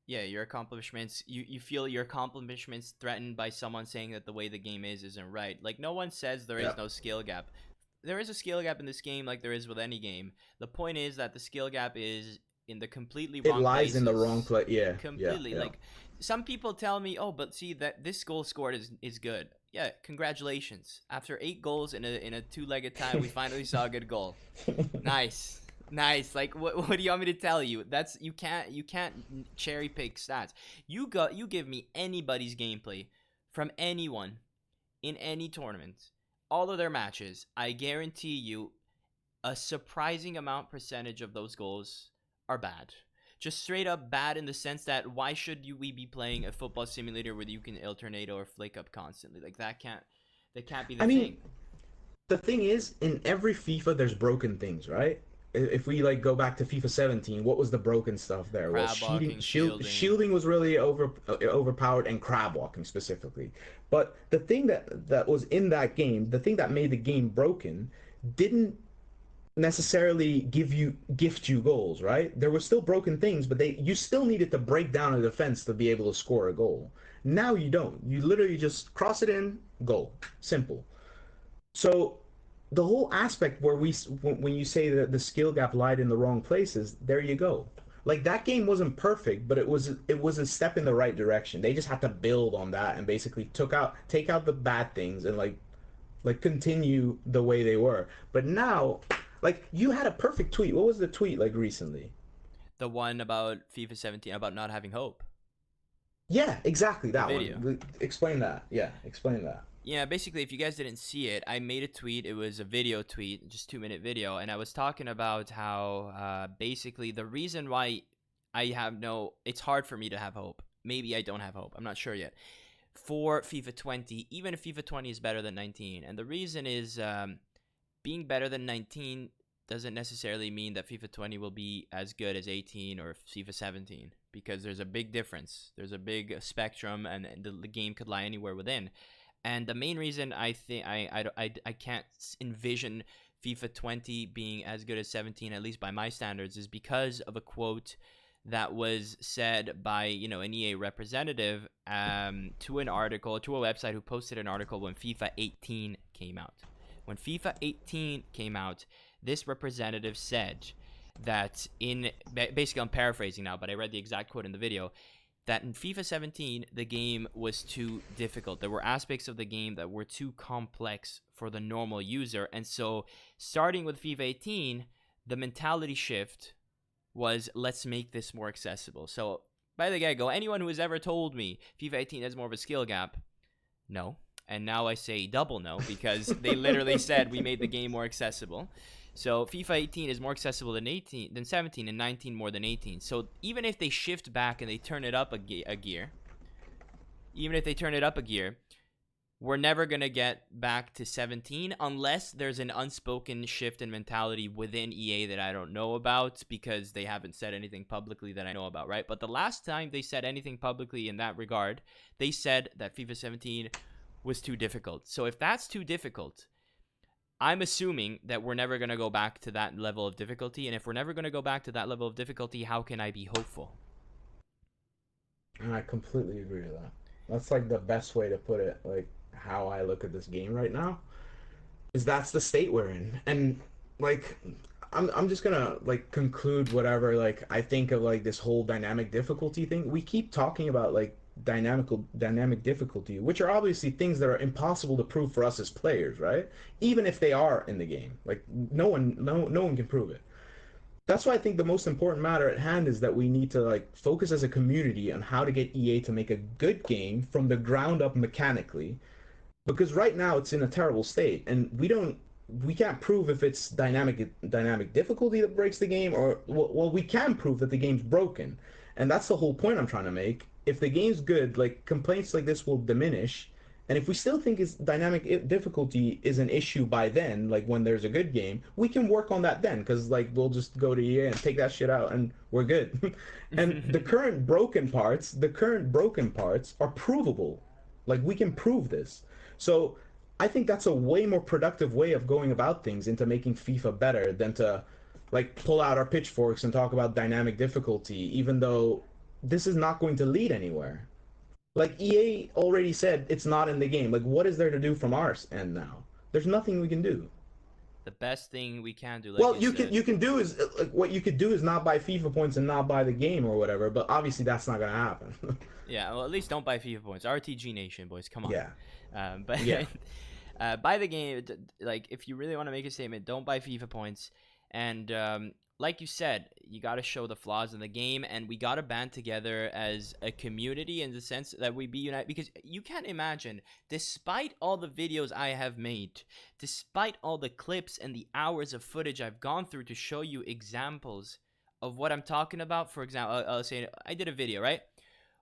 Yeah, your accomplishments, you feel your accomplishments threatened by someone saying that the way the game is isn't right. Like, no one says there Yeah. is no skill gap. There is a skill gap in this game, like there is with any game. The point is that the skill gap is in the completely It wrong lies in the wrong places. place. Yeah, yeah, Completely. yeah. Like, some people tell me, oh, but see that this goal scored is good. Yeah, congratulations. After 8 goals in a two-legged tie, we finally saw a good goal. Nice. Nice. Like, what do you want me to tell you? That's, you can't cherry pick stats. You give me anybody's gameplay from anyone in any tournament, all of their matches. I guarantee you a surprising amount percentage of those goals are bad. just straight up bad in the sense that why should we be playing a football simulator where you can alternate or flick up constantly? Like that can't be the I mean, thing. the thing is, in every FIFA, there's broken things, right? If we like go back to FIFA 17, what was the broken stuff there? Well, Crab walking, shielding. shielding was really overpowered, and crab walking specifically. But the thing that was in that game, the thing that made the game broken, didn't necessarily gift you goals, right? There were still broken things, but they you still needed to break down a defense to be able to score a goal. Now you don't. You literally just cross it in, goal. Simple. So the whole aspect where when you say that the skill gap lied in the wrong places, there you go. Like that game wasn't perfect, but it was a step in the right direction. They just had to build on that and basically take out the bad things and like continue the way they were. But now, like you had a perfect tweet. What was the tweet like recently? The one about FIFA 17 about not having hope. Yeah, exactly The that video. one. Explain that. Yeah, explain that. Yeah, basically, if you guys didn't see it, I made a tweet. It was a video tweet, just 2 minute video, and I was talking about how basically the reason why I have no, it's hard for me to have hope. Maybe I don't have hope. I'm not sure yet. For FIFA 20, even if FIFA 20 is better than 19, and the reason is being better than 19 doesn't necessarily mean that FIFA 20 will be as good as 18 or FIFA 17 because there's a big difference. There's a big spectrum, and the game could lie anywhere within. And the main reason I think I can't envision FIFA 20 being as good as 17, at least by my standards, is because of a quote that was said by an EA representative to an article, to a website who posted an article when FIFA 18 came out. When FIFA 18 came out, this representative said that basically, I'm paraphrasing now, but I read the exact quote in the video, that in FIFA 17, the game was too difficult. There were aspects of the game that were too complex for the normal user. And so, starting with FIFA 18, the mentality shift was, let's make this more accessible. So, by the get-go, anyone who has ever told me FIFA 18 has more of a skill gap, no. And now I say double no, because they literally said we made the game more accessible. So FIFA 18 is more accessible than 17, and 19 more than 18. So even if they shift back and they turn it up a gear, we're never going to get back to 17 unless there's an unspoken shift in mentality within EA that I don't know about, because they haven't said anything publicly that I know about, right? But the last time they said anything publicly in that regard, they said that FIFA 17 was too difficult. So if that's too difficult, I'm assuming that we're never going to go back to that level of difficulty. And if we're never going to go back to that level of difficulty, how can I be hopeful? And I completely agree with that. That's like the best way to put it. Like how I look at this game right now is that's the state we're in. And like I'm just gonna like conclude whatever like I think of like this whole dynamic difficulty thing. We keep talking about like dynamic difficulty, which are obviously things that are impossible to prove for us as players, right? Even if they are in the game. Like no one can prove it. That's why I think the most important matter at hand is that we need to like focus as a community on how to get EA to make a good game from the ground up mechanically, because right now it's in a terrible state and we can't prove if it's dynamic difficulty that breaks the game, or well we can prove that the game's broken, and that's the whole point I'm trying to make. If the game's good, like complaints like this will diminish, and if we still think it's dynamic difficulty is an issue by then, like when there's a good game, we can work on that then, because like we'll just go to EA and take that shit out and we're good. And the current broken parts are provable. Like we can prove this. So I think that's a way more productive way of going about things into making FIFA better than to like pull out our pitchforks and talk about dynamic difficulty, even though this is not going to lead anywhere. Like EA already said it's not in the game. Like what is there to do from our end now? There's nothing we can do. The best thing we can do, like Well, you you can said. you can do is like what you could do is not buy FIFA points and not buy the game or whatever, but obviously that's not gonna happen. Yeah, well, at least don't buy FIFA points. RTG Nation, boys, come on. Yeah. But Yeah. buy the game. Like, if you really want to make a statement, don't buy FIFA points. And like you said, you got to show the flaws in the game, and we got to band together as a community in the sense that we be united. Because you can't imagine, despite all the videos I have made, despite all the clips and the hours of footage I've gone through to show you examples of what I'm talking about, for example, I'll say I did a video, right?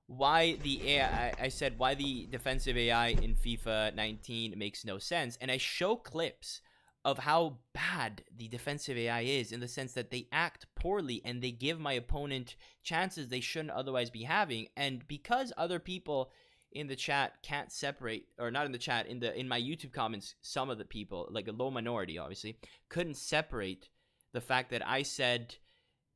Why the AI, I said why the defensive AI in FIFA 19 makes no sense. And I show clips of how bad the defensive AI is, in the sense that they act poorly and they give my opponent chances they shouldn't otherwise be having. And because other people in the chat can't separate, or not in the chat, in my YouTube comments, some of the people, like a low minority obviously, couldn't separate the fact that I said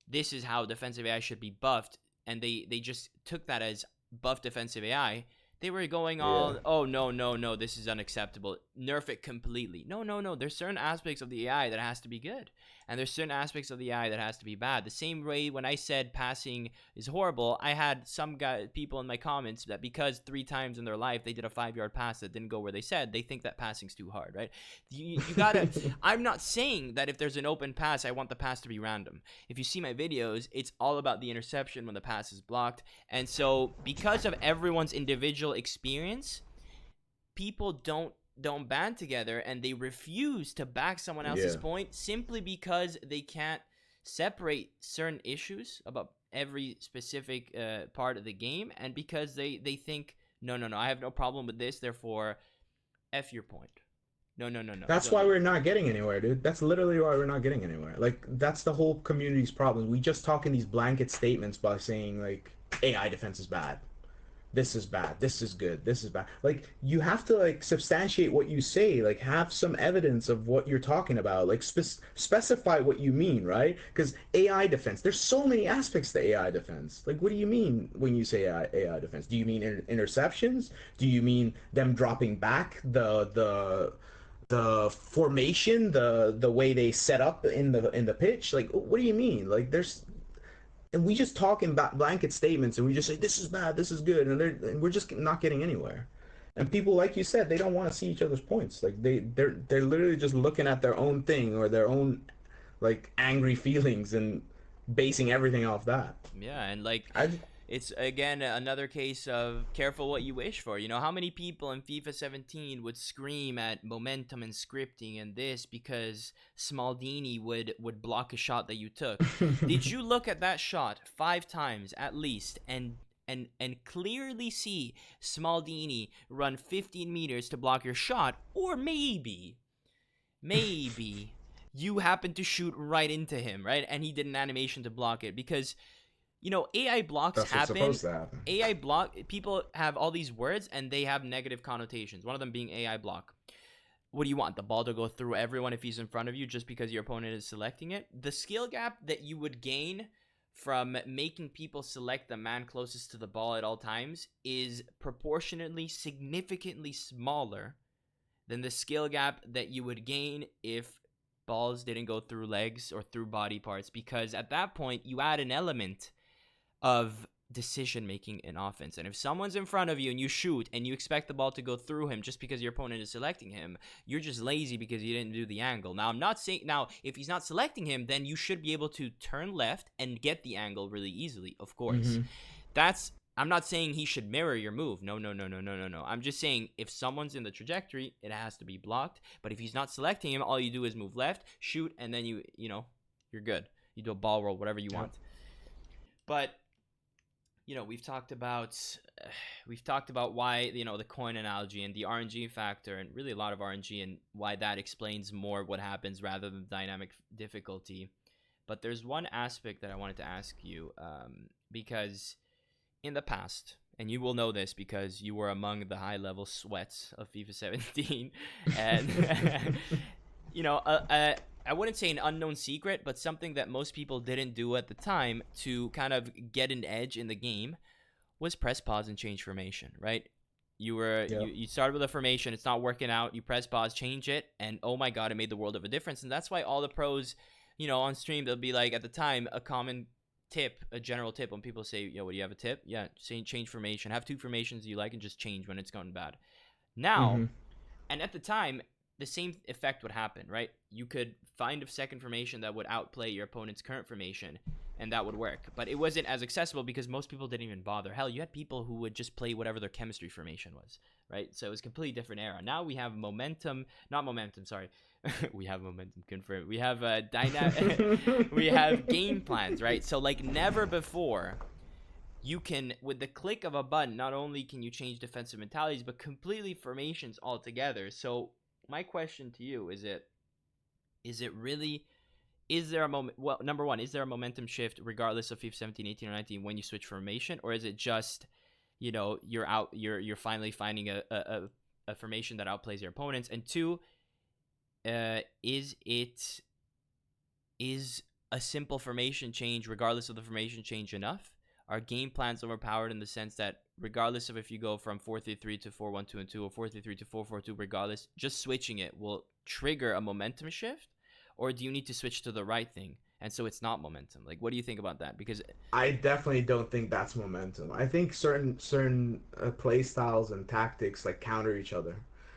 this is how defensive AI should be buffed, and they just took that as buff defensive AI. They were going Yeah. all, oh no, no, no, this is unacceptable, nerf it completely. No, no, no, there's certain aspects of the AI that has to be good, and there's certain aspects of the AI that has to be bad. The same way when I said passing is horrible, I had some people in my comments that because 3 times in their life they did a 5-yard pass that didn't go where they said, they think that passing's too hard, right? You gotta, I'm not saying that if there's an open pass, I want the pass to be random. If you see my videos, it's all about the interception when the pass is blocked. And so because of everyone's individual experience, people don't band together, and they refuse to back someone else's Yeah. point simply because they can't separate certain issues about every specific part of the game, and because they think, no, no, no, I have no problem with this, therefore F your point. No, no, no, no, That's don't why do we're that. not getting anywhere, dude. That's literally why we're not getting anywhere. Like, that's the whole community's problem. We just talk in these blanket statements by saying, like, AI defense is bad. This is bad. This is good. This is bad. Like, you have to, like, substantiate what you say. Like, have some evidence of what you're talking about. Like, specify what you mean, right? Because AI defense, there's so many aspects to AI defense. Like, what do you mean when you say AI defense? Do you mean interceptions? Do you mean them dropping back the formation, the way they set up in the pitch? Like, what do you mean? Like, there's, and we just talk in blanket statements, and we just say this is bad, this is good, and we're just not getting anywhere. And people, like you said, they don't want to see each other's points. Like, they're literally just looking at their own thing, or their own, like, angry feelings, and basing everything off that. Yeah, and like, I it's again another case of careful what you wish for. You know, how many people in FIFA 17 would scream at momentum and scripting and this because Smaldini would block a shot that you took? Did you look at that shot 5 times at least and clearly see Smaldini run 15 meters to block your shot, or maybe you happened to shoot right into him, right? And he did an animation to block it, because AI blocks That's what's happen. supposed to happen. AI block, people have all these words and they have negative connotations. One of them being AI block. What do you want? The ball to go through everyone if he's in front of you just because your opponent is selecting it? The skill gap that you would gain from making people select the man closest to the ball at all times is proportionately significantly smaller than the skill gap that you would gain if balls didn't go through legs or through body parts, because at that point you add an element of decision making in offense. And if someone's in front of you and you shoot and you expect the ball to go through him just because your opponent is selecting him, you're just lazy because you didn't do the angle. Now, I'm not saying, now if he's not selecting him, then you should be able to turn left and get the angle really easily, of course. Mm-hmm. That's, I'm not saying he should mirror your move. No, no, no, no, no, no, no. I'm just saying if someone's in the trajectory, it has to be blocked. But if he's not selecting him, all you do is move left, shoot, and then you're good. You do a ball roll, whatever you Yep. want. But we've talked about why, the coin analogy and the RNG factor, and really a lot of RNG, and why that explains more what happens rather than dynamic difficulty. But there's one aspect that I wanted to ask you, because in the past, and you will know this because you were among the high level sweats of FIFA 17, and I wouldn't say an unknown secret, but something that most people didn't do at the time to kind of get an edge in the game was press pause and change formation, right? Yep. You started with a formation, it's not working out, you press pause, change it, and oh my god, it made the world of a difference. And that's why all the pros, on stream, they'll be like, at the time, a common tip, a general tip, when people say, what do you have a tip? Yeah, say change formation. Have 2 formations you like and just change when it's going bad. Now, Mm-hmm. and at the time, the same effect would happen, right? You could find a second formation that would outplay your opponent's current formation, and that would work. But it wasn't as accessible because most people didn't even bother. Hell, you had people who would just play whatever their chemistry formation was, right? So it was a completely different era. Now we have momentum, not momentum, sorry. We have momentum confirmed. We have we have game plans, right? So like never before, you can, with the click of a button, not only can you change defensive mentalities, but completely formations altogether. So my question to you is it really, is there a moment, well, number one, is there a momentum shift regardless of FIFA 17, 18, or 19 when you switch formation, or is it just, you're finally finding a formation that outplays your opponents? And two, is a simple formation change, regardless of the formation change, enough? Are game plans overpowered in the sense that regardless of if you go from 4-3-3 to 4-1-2-2 or 4-3-3 to 4-4-2, regardless, just switching it will trigger a momentum shift? Or do you need to switch to the right thing, and so it's not momentum? Like, what do you think about that? Because I definitely don't think that's momentum. I think certain play styles and tactics like counter each other.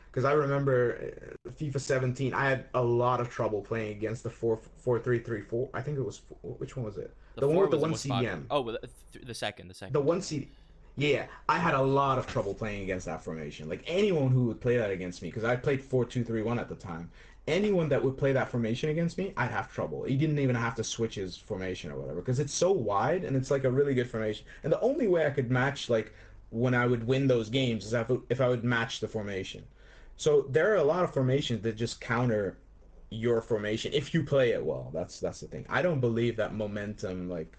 Because I remember FIFA 17, I had a lot of trouble playing against the 4-4-3-3-4. I think it was, which one was it? the The one four with the was the one most popular. CDM. Oh, well, the second. The one CD. Yeah, I had a lot of trouble playing against that formation. Like anyone who would play that against me, because I played 4-2-3-1 at the time. Anyone that would play that formation against me, I'd have trouble. He didn't even have to switch his formation or whatever, because it's so wide and it's like a really good formation. And the only way I could match, like, when I would win those games is if I would match the formation. So there are a lot of formations that just counter your formation if you play it well. That's the thing. I don't believe that momentum, like,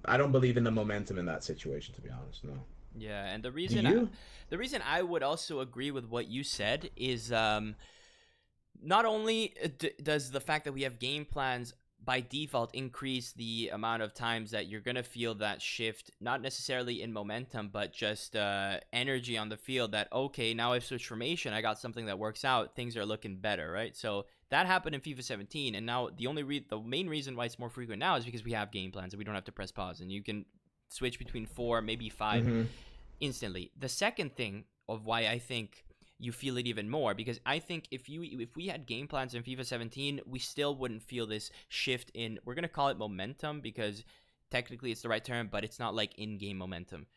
I don't believe in the momentum in that situation, to be honest. No. Yeah, and Do you? the reason I would also agree with what you said is not only does the fact that we have game plans by default increase the amount of times that you're going to feel that shift, not necessarily in momentum, but just energy on the field, that, okay, now I've switched formation, I got something that works out, things are looking better, right? So that happened in FIFA 17, and now the main reason why it's more frequent now is because we have game plans and we don't have to press pause, and you can switch between 4, maybe 5 Mm-hmm. instantly. The second thing of why I think you feel it even more, because I think if we had game plans in FIFA 17, we still wouldn't feel this shift in, we're gonna call it momentum because technically it's the right term, but it's not like in-game momentum.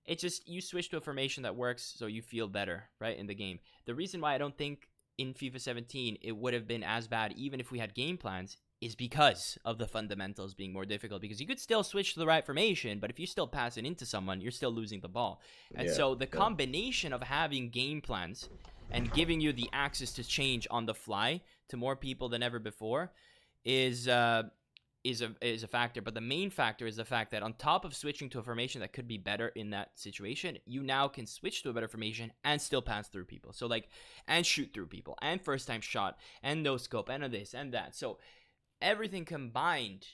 It's just you switch to a formation that works, so you feel better, right, in the game. The reason why I don't think in FIFA 17 it would have been as bad even if we had game plans is because of the fundamentals being more difficult, because you could still switch to the right formation, but if you still pass it into someone, you're still losing the ball. And Yeah. so the Yeah. combination of having game plans and giving you the access to change on the fly to more people than ever before is a factor. But the main factor is the fact that on top of switching to a formation that could be better in that situation, you now can switch to a better formation and still pass through people. So like, and shoot through people, and first time shot, and no scope, and this and that. So everything combined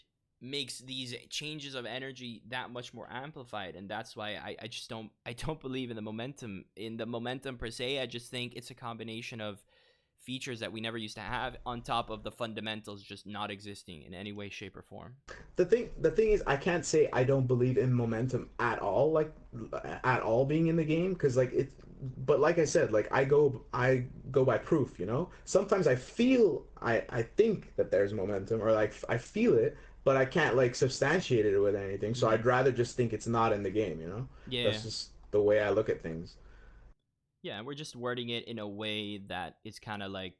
makes these changes of energy that much more amplified, and that's why I just don't believe in the momentum per se. I just think it's a combination of features that we never used to have on top of the fundamentals just not existing in any way, shape, or form. The thing is, I can't say I don't believe in momentum at all, like at all being in the game, because like it. But like I said, like I go by proof. Sometimes I think that there's momentum, or like I feel it, but I can't like substantiate it with anything. So Mm. I'd rather just think it's not in the game. Yeah. That's just the way I look at things. Yeah, and we're just wording it in a way that is kind of like,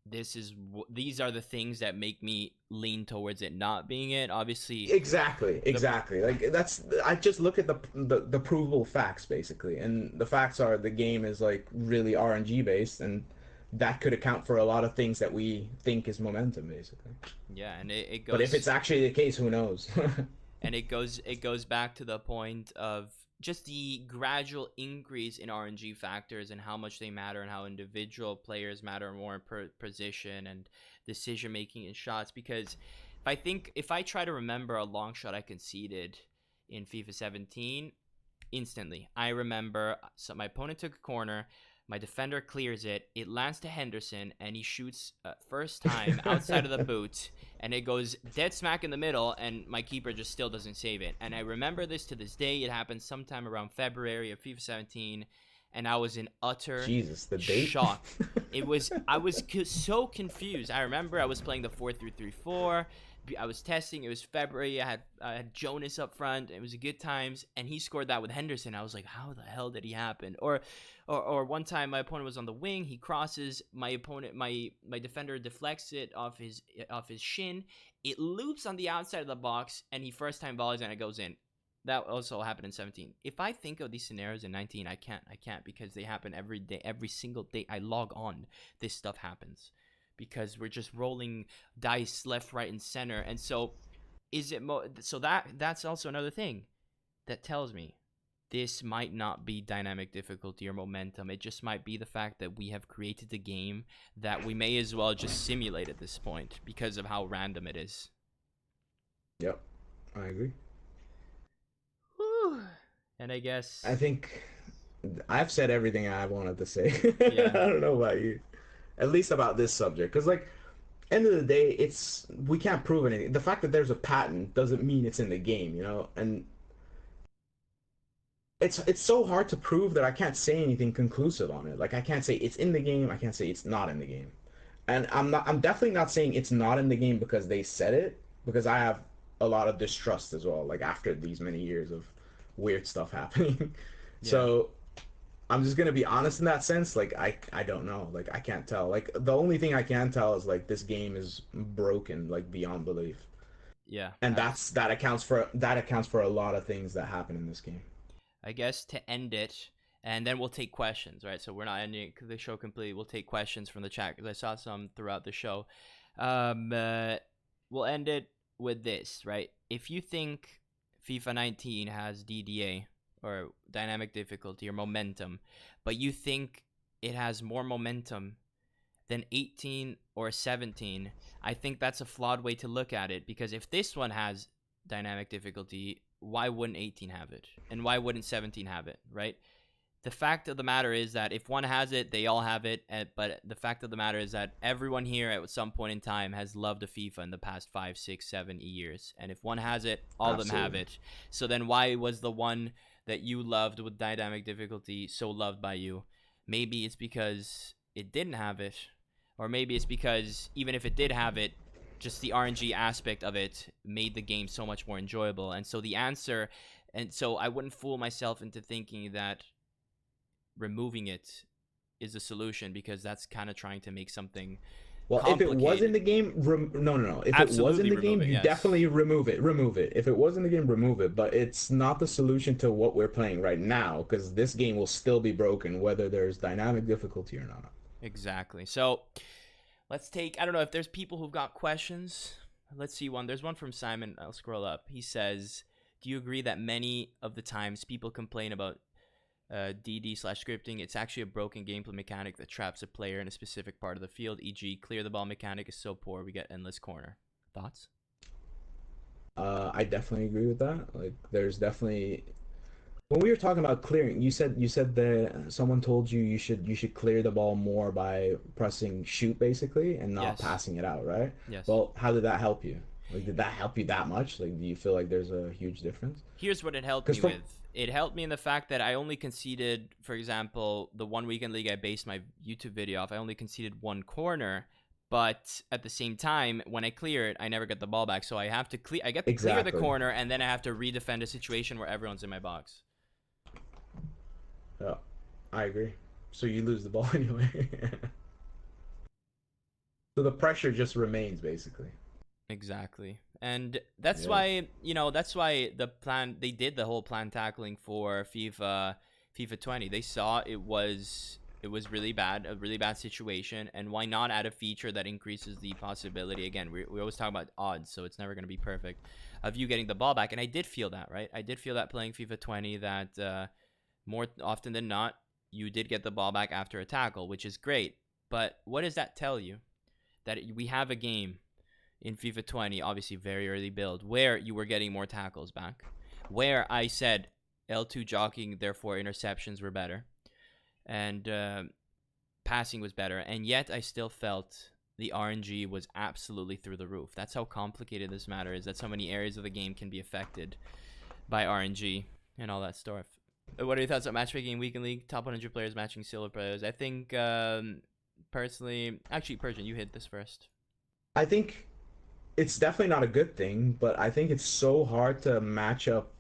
these are the things that make me lean towards it not being it. Obviously, Exactly, the exactly. Like that's I just look at the provable facts basically, and the facts are the game is like really RNG based, and that could account for a lot of things that we think is momentum basically. yeah, and it But if goes it's actually the case, who knows? it goes back to the point of just the gradual increase in RNG factors and how much they matter, and how individual players matter more per position and decision making and shots. Because if I try to remember a long shot I conceded in FIFA 17, instantly I remember, so my opponent took a corner, my defender clears it, it lands to Henderson, and he shoots first time outside of the boot, and it goes dead smack in the middle, and my keeper just still doesn't save it. And I remember this to this day. It happened sometime around February of FIFA 17, and I was in utter Jesus, the date. shock. I was so confused. I remember I was playing the 4-3-3-4. I was testing. It was February. I had Jonas up front. It was a good times, and he scored that with Henderson. I was like, how the hell did he happen? Or one time my opponent was on the wing. He crosses my opponent. My defender deflects it off his shin. It loops on the outside of the box, and he first time volleys and it goes in. That also happened in 17. If I think of these scenarios in 19, I can't because they happen every day, every single day I log on. This stuff happens because we're just rolling dice left, right, and center. And so, so that's also another thing that tells me this might not be dynamic difficulty or momentum. It just might be the fact that we have created a game that we may as well just simulate at this point because of how random it is. Yep, I agree. Whew. And I guess, I think I've said everything I wanted to say. I yeah, don't know about you. At least about this subject, because like, end of the day, it's we can't prove anything. The fact that there's a patent doesn't mean it's in the game, you know. And it's so hard to prove that I can't say anything conclusive on it. Like I can't say it's in the game. I can't say it's not in the game. And I'm definitely not saying it's not in the game because they said it. Because I have a lot of distrust as well. Like after these many years of weird stuff happening, yeah, so I'm just gonna be honest in that sense. Like I don't know. Like I can't tell. Like the only thing I can tell is like this game is broken like beyond belief, yeah. and that accounts for a lot of things that happen in this game. I guess to end it, and then we'll take questions, right? So we're not ending the show completely. We'll take questions from the chat because I saw some throughout the show. Um, uh, we'll end it with this, right? If you think FIFA 19 has DDA or dynamic difficulty or momentum, but you think it has more momentum than 18 or 17, I think that's a flawed way to look at it because if this one has dynamic difficulty, why wouldn't 18 have it? And why wouldn't 17 have it, right? The fact of the matter is that if one has it, they all have it. But the fact of the matter is that everyone here at some point in time has loved a FIFA in the past 5, 6, 7 years. And if one has it, all of them have Absolutely. it. So then why was the one that you loved with dynamic difficulty so loved by you? Maybe it's because it didn't have it. Or maybe it's because even if it did have it, just the RNG aspect of it made the game so much more enjoyable. And so the answer, and so I wouldn't fool myself into thinking that removing it is a solution because that's kind of trying to make something Well, if it was in complicated. the game, no, no, no. If it was in Absolutely the remove game, it, you yes. definitely remove it. Remove it. If it was in the game, remove it. But it's not the solution to what we're playing right now, because this game will still be broken whether there's dynamic difficulty or not. Exactly. So let's take, I don't know if there's people who've got questions. Let's see one. There's one from Simon. I'll scroll up. He says, do you agree that many of the times people complain about DD/scripting, it's actually a broken gameplay mechanic that traps a player in a specific part of the field, e.g., clear the ball mechanic is so poor we get endless corner? Thoughts? I definitely agree with that. Like, there's definitely when we were talking about clearing, you said that someone told you should clear the ball more by pressing shoot basically and not Yes. passing it out, right? Yes. Well, how did that help you? Like, did that help you that much? Like, do you feel like there's a huge difference? Here's what it helped Because me from with. It helped me in the fact that I only conceded, for example, the one weekend league I based my YouTube video off, I only conceded one corner, but at the same time, when I clear it, I never get the ball back. So I get to clear the exactly, corner, and then I have to redefend a situation where everyone's in my box. yeah, I agree. So you lose the ball anyway. So the pressure just remains basically. Exactly. And that's Yeah, why, that's why they did the whole plan tackling for FIFA 20. They saw it was really bad, a really bad situation, and why not add a feature that increases the possibility? Again, we always talk about odds, so it's never going to be perfect, of you getting the ball back. And I did feel that, right? I did feel that playing FIFA 20 that more often than not, you did get the ball back after a tackle, which is great. But what does that tell you? That we have a game in FIFA 20, obviously very early build, where you were getting more tackles back, where I said L2 jockeying, therefore interceptions were better, and passing was better, and yet I still felt the RNG was absolutely through the roof. That's how complicated this matter is, that so many areas of the game can be affected by RNG and all that stuff. What are your thoughts on matchmaking weekend league? Top 100 players matching silver players. I think, personally, actually, Persian, you hit this first. I think it's definitely not a good thing, but I think it's so hard to match up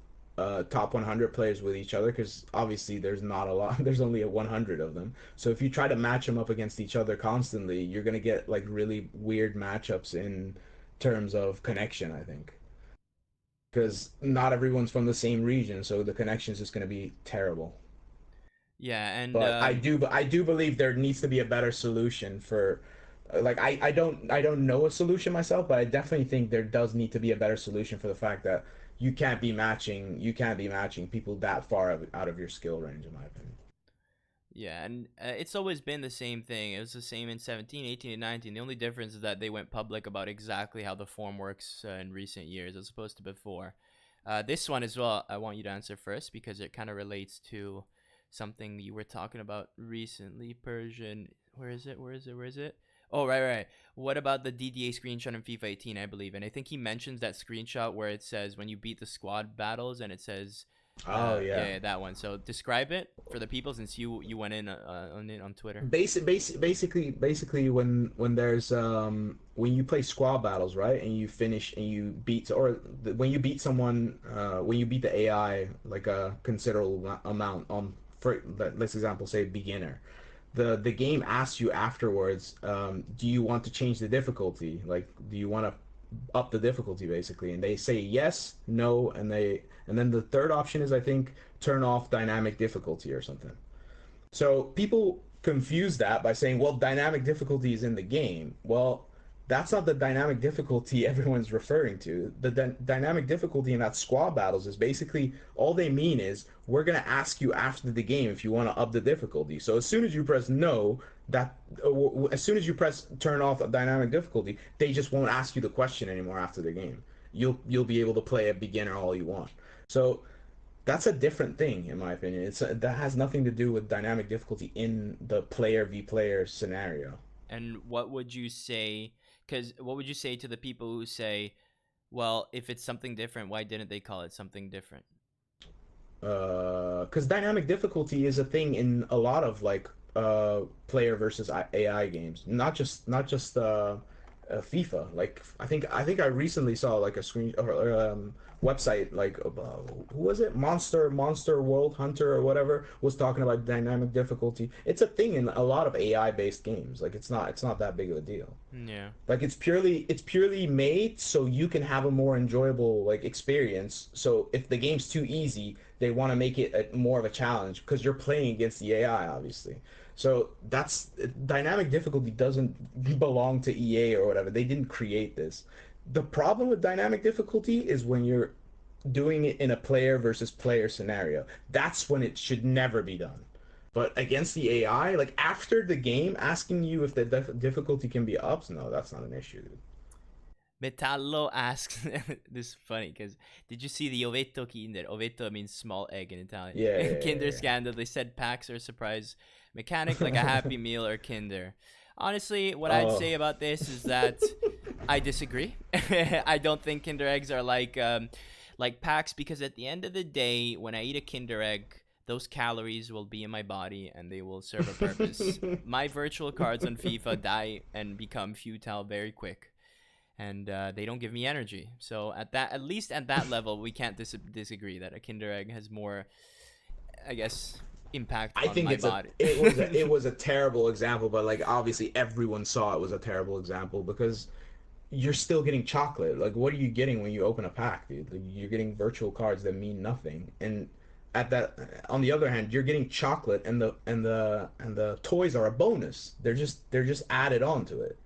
top 100 players with each other because obviously there's not a lot. There's only a 100 of them. So if you try to match them up against each other constantly, you're gonna get like really weird matchups in terms of connection. I think because not everyone's from the same region, so the connection is just gonna be terrible. Yeah, and But I do believe there needs to be a better solution for like I don't know a solution myself, but I definitely think there does need to be a better solution for the fact that you can't be matching people that far out of your skill range in my opinion. yeah, and it's always been the same thing. It was the same in 17, 18, and 19. The only difference is that they went public about exactly how the form works in recent years as opposed to before. This one as well, I want you to answer first because it kind of relates to something you were talking about recently. Persian, where is it? Where is it? Where is it? Oh, right, right. What about the DDA screenshot in FIFA 18, I believe? And I think he mentions that screenshot where it says when you beat the squad battles and it says Oh yeah, yeah. yeah, that one. So describe it for the people since you went in on it on Twitter. Basically when there's when you play squad battles, right, and you finish and you beat when you beat someone, when you beat the AI like a considerable amount on, for let's example say beginner, the game asks you afterwards, do you want to change the difficulty, like do you want to up the difficulty basically, and they say yes, no, and then the third option is I think turn off dynamic difficulty or something. So people confuse that by saying, well, dynamic difficulty is in the game. Well, that's not the dynamic difficulty everyone's referring to. The dynamic difficulty in that squad battles is basically all they mean is we're going to ask you after the game if you want to up the difficulty. So as soon as you press no, as soon as you press turn off a dynamic difficulty, they just won't ask you the question anymore after the game. You'll be able to play a beginner all you want. So that's a different thing in my opinion. That has nothing to do with dynamic difficulty in the player v player scenario. And what would you say? Because what would you say to the people who say, well, if it's something different, why didn't they call it something different? Because dynamic difficulty is a thing in a lot of like player versus AI games, not just FIFA. Like I think I recently saw like a screen or website like who was it? Monster World Hunter or whatever was talking about dynamic difficulty. It's a thing in a lot of AI based games. Like it's not that big of a deal. Yeah. Like it's purely made so you can have a more enjoyable like experience. So if the game's too easy, they want to make it more of a challenge because you're playing against the AI, obviously. So that's dynamic difficulty doesn't belong to EA or whatever. They didn't create this. The problem with dynamic difficulty is when you're doing it in a player versus player scenario. That's when it should never be done. But against the AI, like after the game, asking you if the difficulty can be ups, no, that's not an issue, dude. Metallo asks, this is funny because did you see the Ovetto Kinder? Ovetto means small egg in Italian. Yeah, Kinder yeah, scandal. They said packs are surprise mechanic like a Happy Meal or Kinder. Honestly, what I'd yeah. say about this is that I disagree. I don't think Kinder eggs are like packs because at the end of the day, when I eat a Kinder egg, those calories will be in my body and they will serve a purpose. My virtual cards on FIFA die and become futile very quick, and they don't give me energy. So at least at that level, we can't disagree that a Kinder egg has more, I guess, impact I on think my it's a body. it was a it was a terrible example, but like obviously everyone saw it was a terrible example because you're still getting chocolate. Like, what are you getting when you open a pack, dude? Like, you're getting virtual cards that mean nothing. And at that, on the other hand, you're getting chocolate, and the toys are a bonus. They're just added on to it.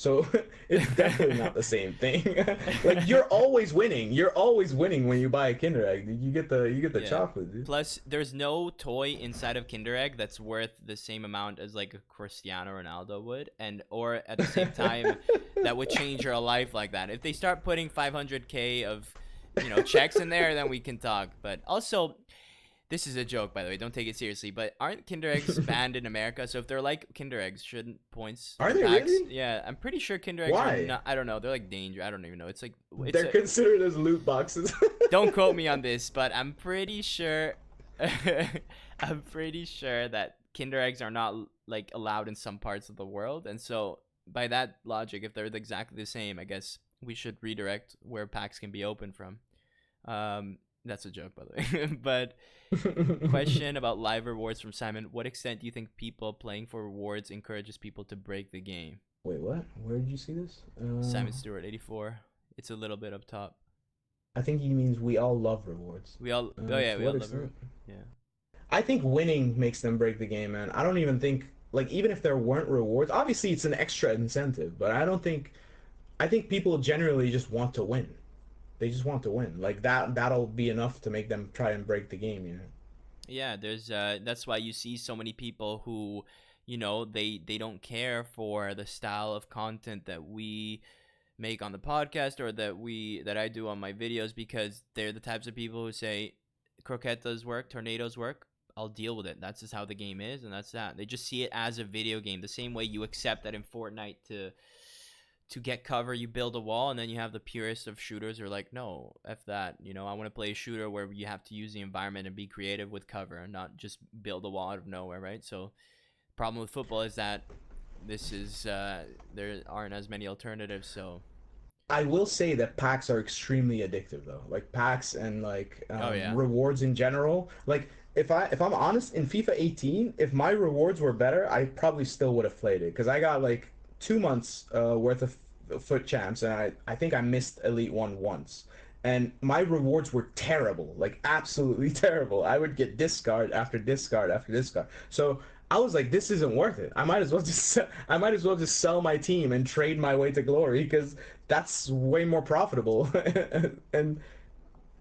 So it's definitely not the same thing. Like you're always winning. You're always winning when you buy a Kinder Egg. You get the Yeah. chocolate, dude. Plus, there's no toy inside of Kinder Egg that's worth the same amount as like a Cristiano Ronaldo would, and or at the same time, that would change your life like that. If they start putting 500K of, checks in there, then we can talk. But also, this is a joke, by the way. Don't take it seriously. But aren't Kinder Eggs banned in America? So if they're like Kinder Eggs, shouldn't points Are or they packs? really? Yeah, I'm pretty sure Kinder Eggs are Why? not. I don't know. They're like danger. I don't even know. It's They're a. considered as loot boxes. Don't quote me on this, but I'm pretty sure. I'm pretty sure that Kinder Eggs are not like allowed in some parts of the world, and so by that logic, if they're exactly the same, I guess We should redirect where packs can be open from. That's a joke, by the way. But question about live rewards from Simon: what extent do you think people playing for rewards encourages people to break the game? Wait, what? Where did you see this? Simon Stewart, 84. It's a little bit up top. I think he means we all love rewards. We all, oh yeah, To we all what love it. extent? Yeah. I think winning makes them break the game, man. I don't even think like even if there weren't rewards, obviously it's an extra incentive, but I don't think I think people generally just want to win. They just want to win. Like that'll be enough to make them try and break the game, you know. Yeah, there's that's why you see so many people who, they don't care for the style of content that we make on the podcast or that I do on my videos, because they're the types of people who say croquetas work, tornadoes work. I'll deal with it. That's just how the game is, and that's that. They just see it as a video game, the same way you accept that in Fortnite to get cover, you build a wall, and then you have the purists of shooters who are like, no, F that. I want to play a shooter where you have to use the environment and be creative with cover and not just build a wall out of nowhere, right? So, problem with football is that this is there aren't as many alternatives. So, I will say that packs are extremely addictive though. Like packs and like oh yeah, rewards in general. Like if I'm honest, in FIFA 18, if my rewards were better, I probably still would have played it because I got like 2 months worth of foot champs, and I think I missed Elite One once. And my rewards were terrible, like absolutely terrible. I would get discard after discard after discard. So I was like, this isn't worth it. I might as well just sell my team and trade my way to glory because that's way more profitable. And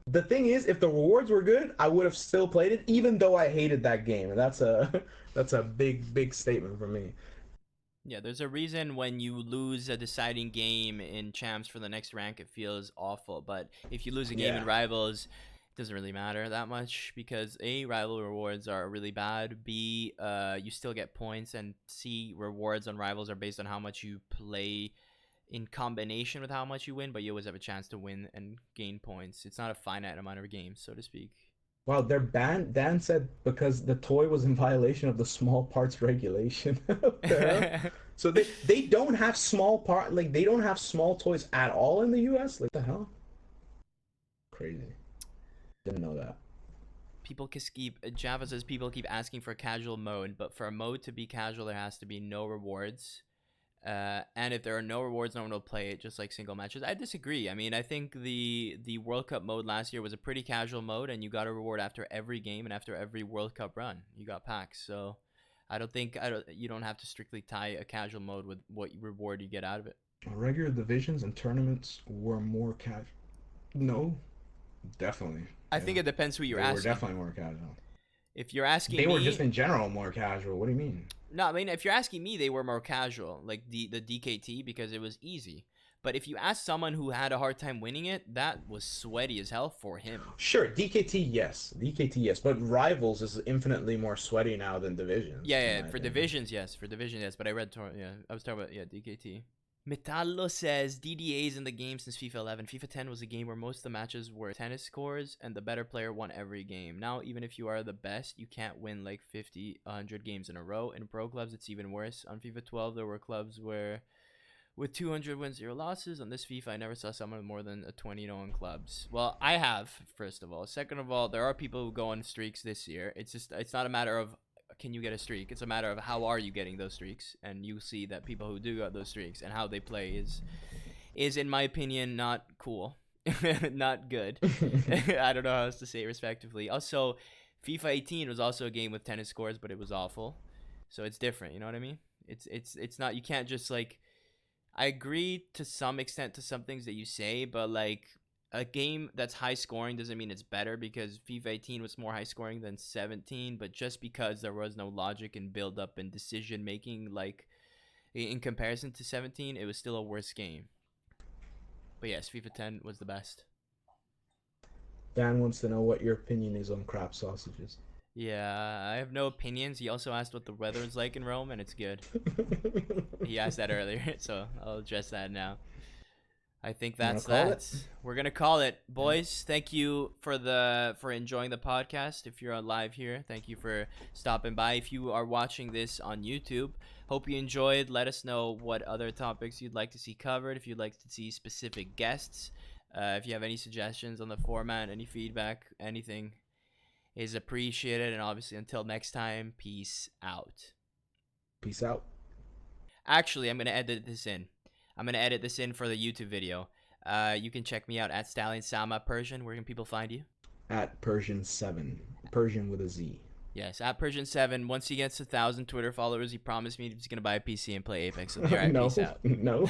the thing is, if the rewards were good, I would have still played it, even though I hated that game. And that's a big statement for me. yeah. There's a reason when you lose a deciding game in champs for the next rank, it feels awful. But if you lose a game in Yeah. rivals, it doesn't really matter that much, because A, rival rewards are really bad. B, you still get points, and C, rewards on rivals are based on how much you play in combination with how much you win, but you always have a chance to win and gain points. It's not a finite amount of games, so to speak. Wow, they're banned. Dan said because the toy was in violation of the small parts regulation. What the hell? So they don't have small part like they don't have small toys at all in the U.S. Like the hell? Crazy. Didn't know that. People keep Java says people keep asking for casual mode, but for a mode to be casual, there has to be no rewards. And if there are no rewards, no one will play it, just like single matches. I disagree. I mean, I think the World Cup mode last year was a pretty casual mode, and you got a reward after every game and after every World Cup run. You got packs, so you don't have to strictly tie a casual mode with what reward you get out of it. Regular divisions and tournaments were more casual. No, definitely. I Yeah, think it depends who you're they were asking. definitely more casual. If you're asking They were just me, in general more casual. What do you mean? no, I mean, if you're asking me, they were more casual, like the DKT, because it was easy. But if you ask someone who had a hard time winning it, that was sweaty as hell for him. Sure, DKT, yes. DKT, yes. But Rivals is infinitely more sweaty now than Divisions, Yeah, in yeah, my for opinion. divisions, yes, for division, yes. But yeah, I was talking about DKT. Metallo says DDAs in the game since FIFA 11. FIFA 10 was a game where most of the matches were tennis scores and the better player won every game. Now, even if you are the best, you can't win like 50, 100 games in a row. In pro clubs, it's even worse. On FIFA 12, there were clubs where with 200 wins, 0 losses. On this FIFA, I never saw someone with more than a 20-0 in clubs. Well, I have, first of all. Second of all, there are people who go on streaks this year. It's not a matter of can you get a streak. It's a matter of how are you getting those streaks, and you see that people who do get those streaks and how they play is in my opinion not cool, not good. I don't know how else to say it respectively. Also, FIFA 18 was also a game with tennis scores, but it was awful. So it's different. You know what I mean? It's not. You can't just like. I agree to some extent to some things that you say, but like a game that's high scoring doesn't mean it's better, because FIFA 18 was more high scoring than 17, but just because there was no logic and build up and decision making like in comparison to 17, it was still a worse game. But yes, FIFA 10 was the best. Dan wants to know what your opinion is on crab sausages. Yeah, I have no opinions. He also asked what the weather is like in Rome, and it's good. He asked that earlier, so I'll address that now. I think You want that's to call that. it? We're gonna call it, Yeah. boys. Thank you for enjoying the podcast. If you're on live here, thank you for stopping by. If you are watching this on YouTube, hope you enjoyed. Let us know what other topics you'd like to see covered. If you'd like to see specific guests, if you have any suggestions on the format, any feedback, anything is appreciated. And obviously, until next time, peace out. Peace out. Actually, I'm gonna edit this in. I'm gonna edit this in for the YouTube video. You can check me out at Stallion Sama Persian. Where can people find you? At Persian7. Persian with a Z. Yes, at Persian7. Once he gets 1,000 Twitter followers, he promised me he's gonna buy a PC and play Apex. So be right, No, peace out. no.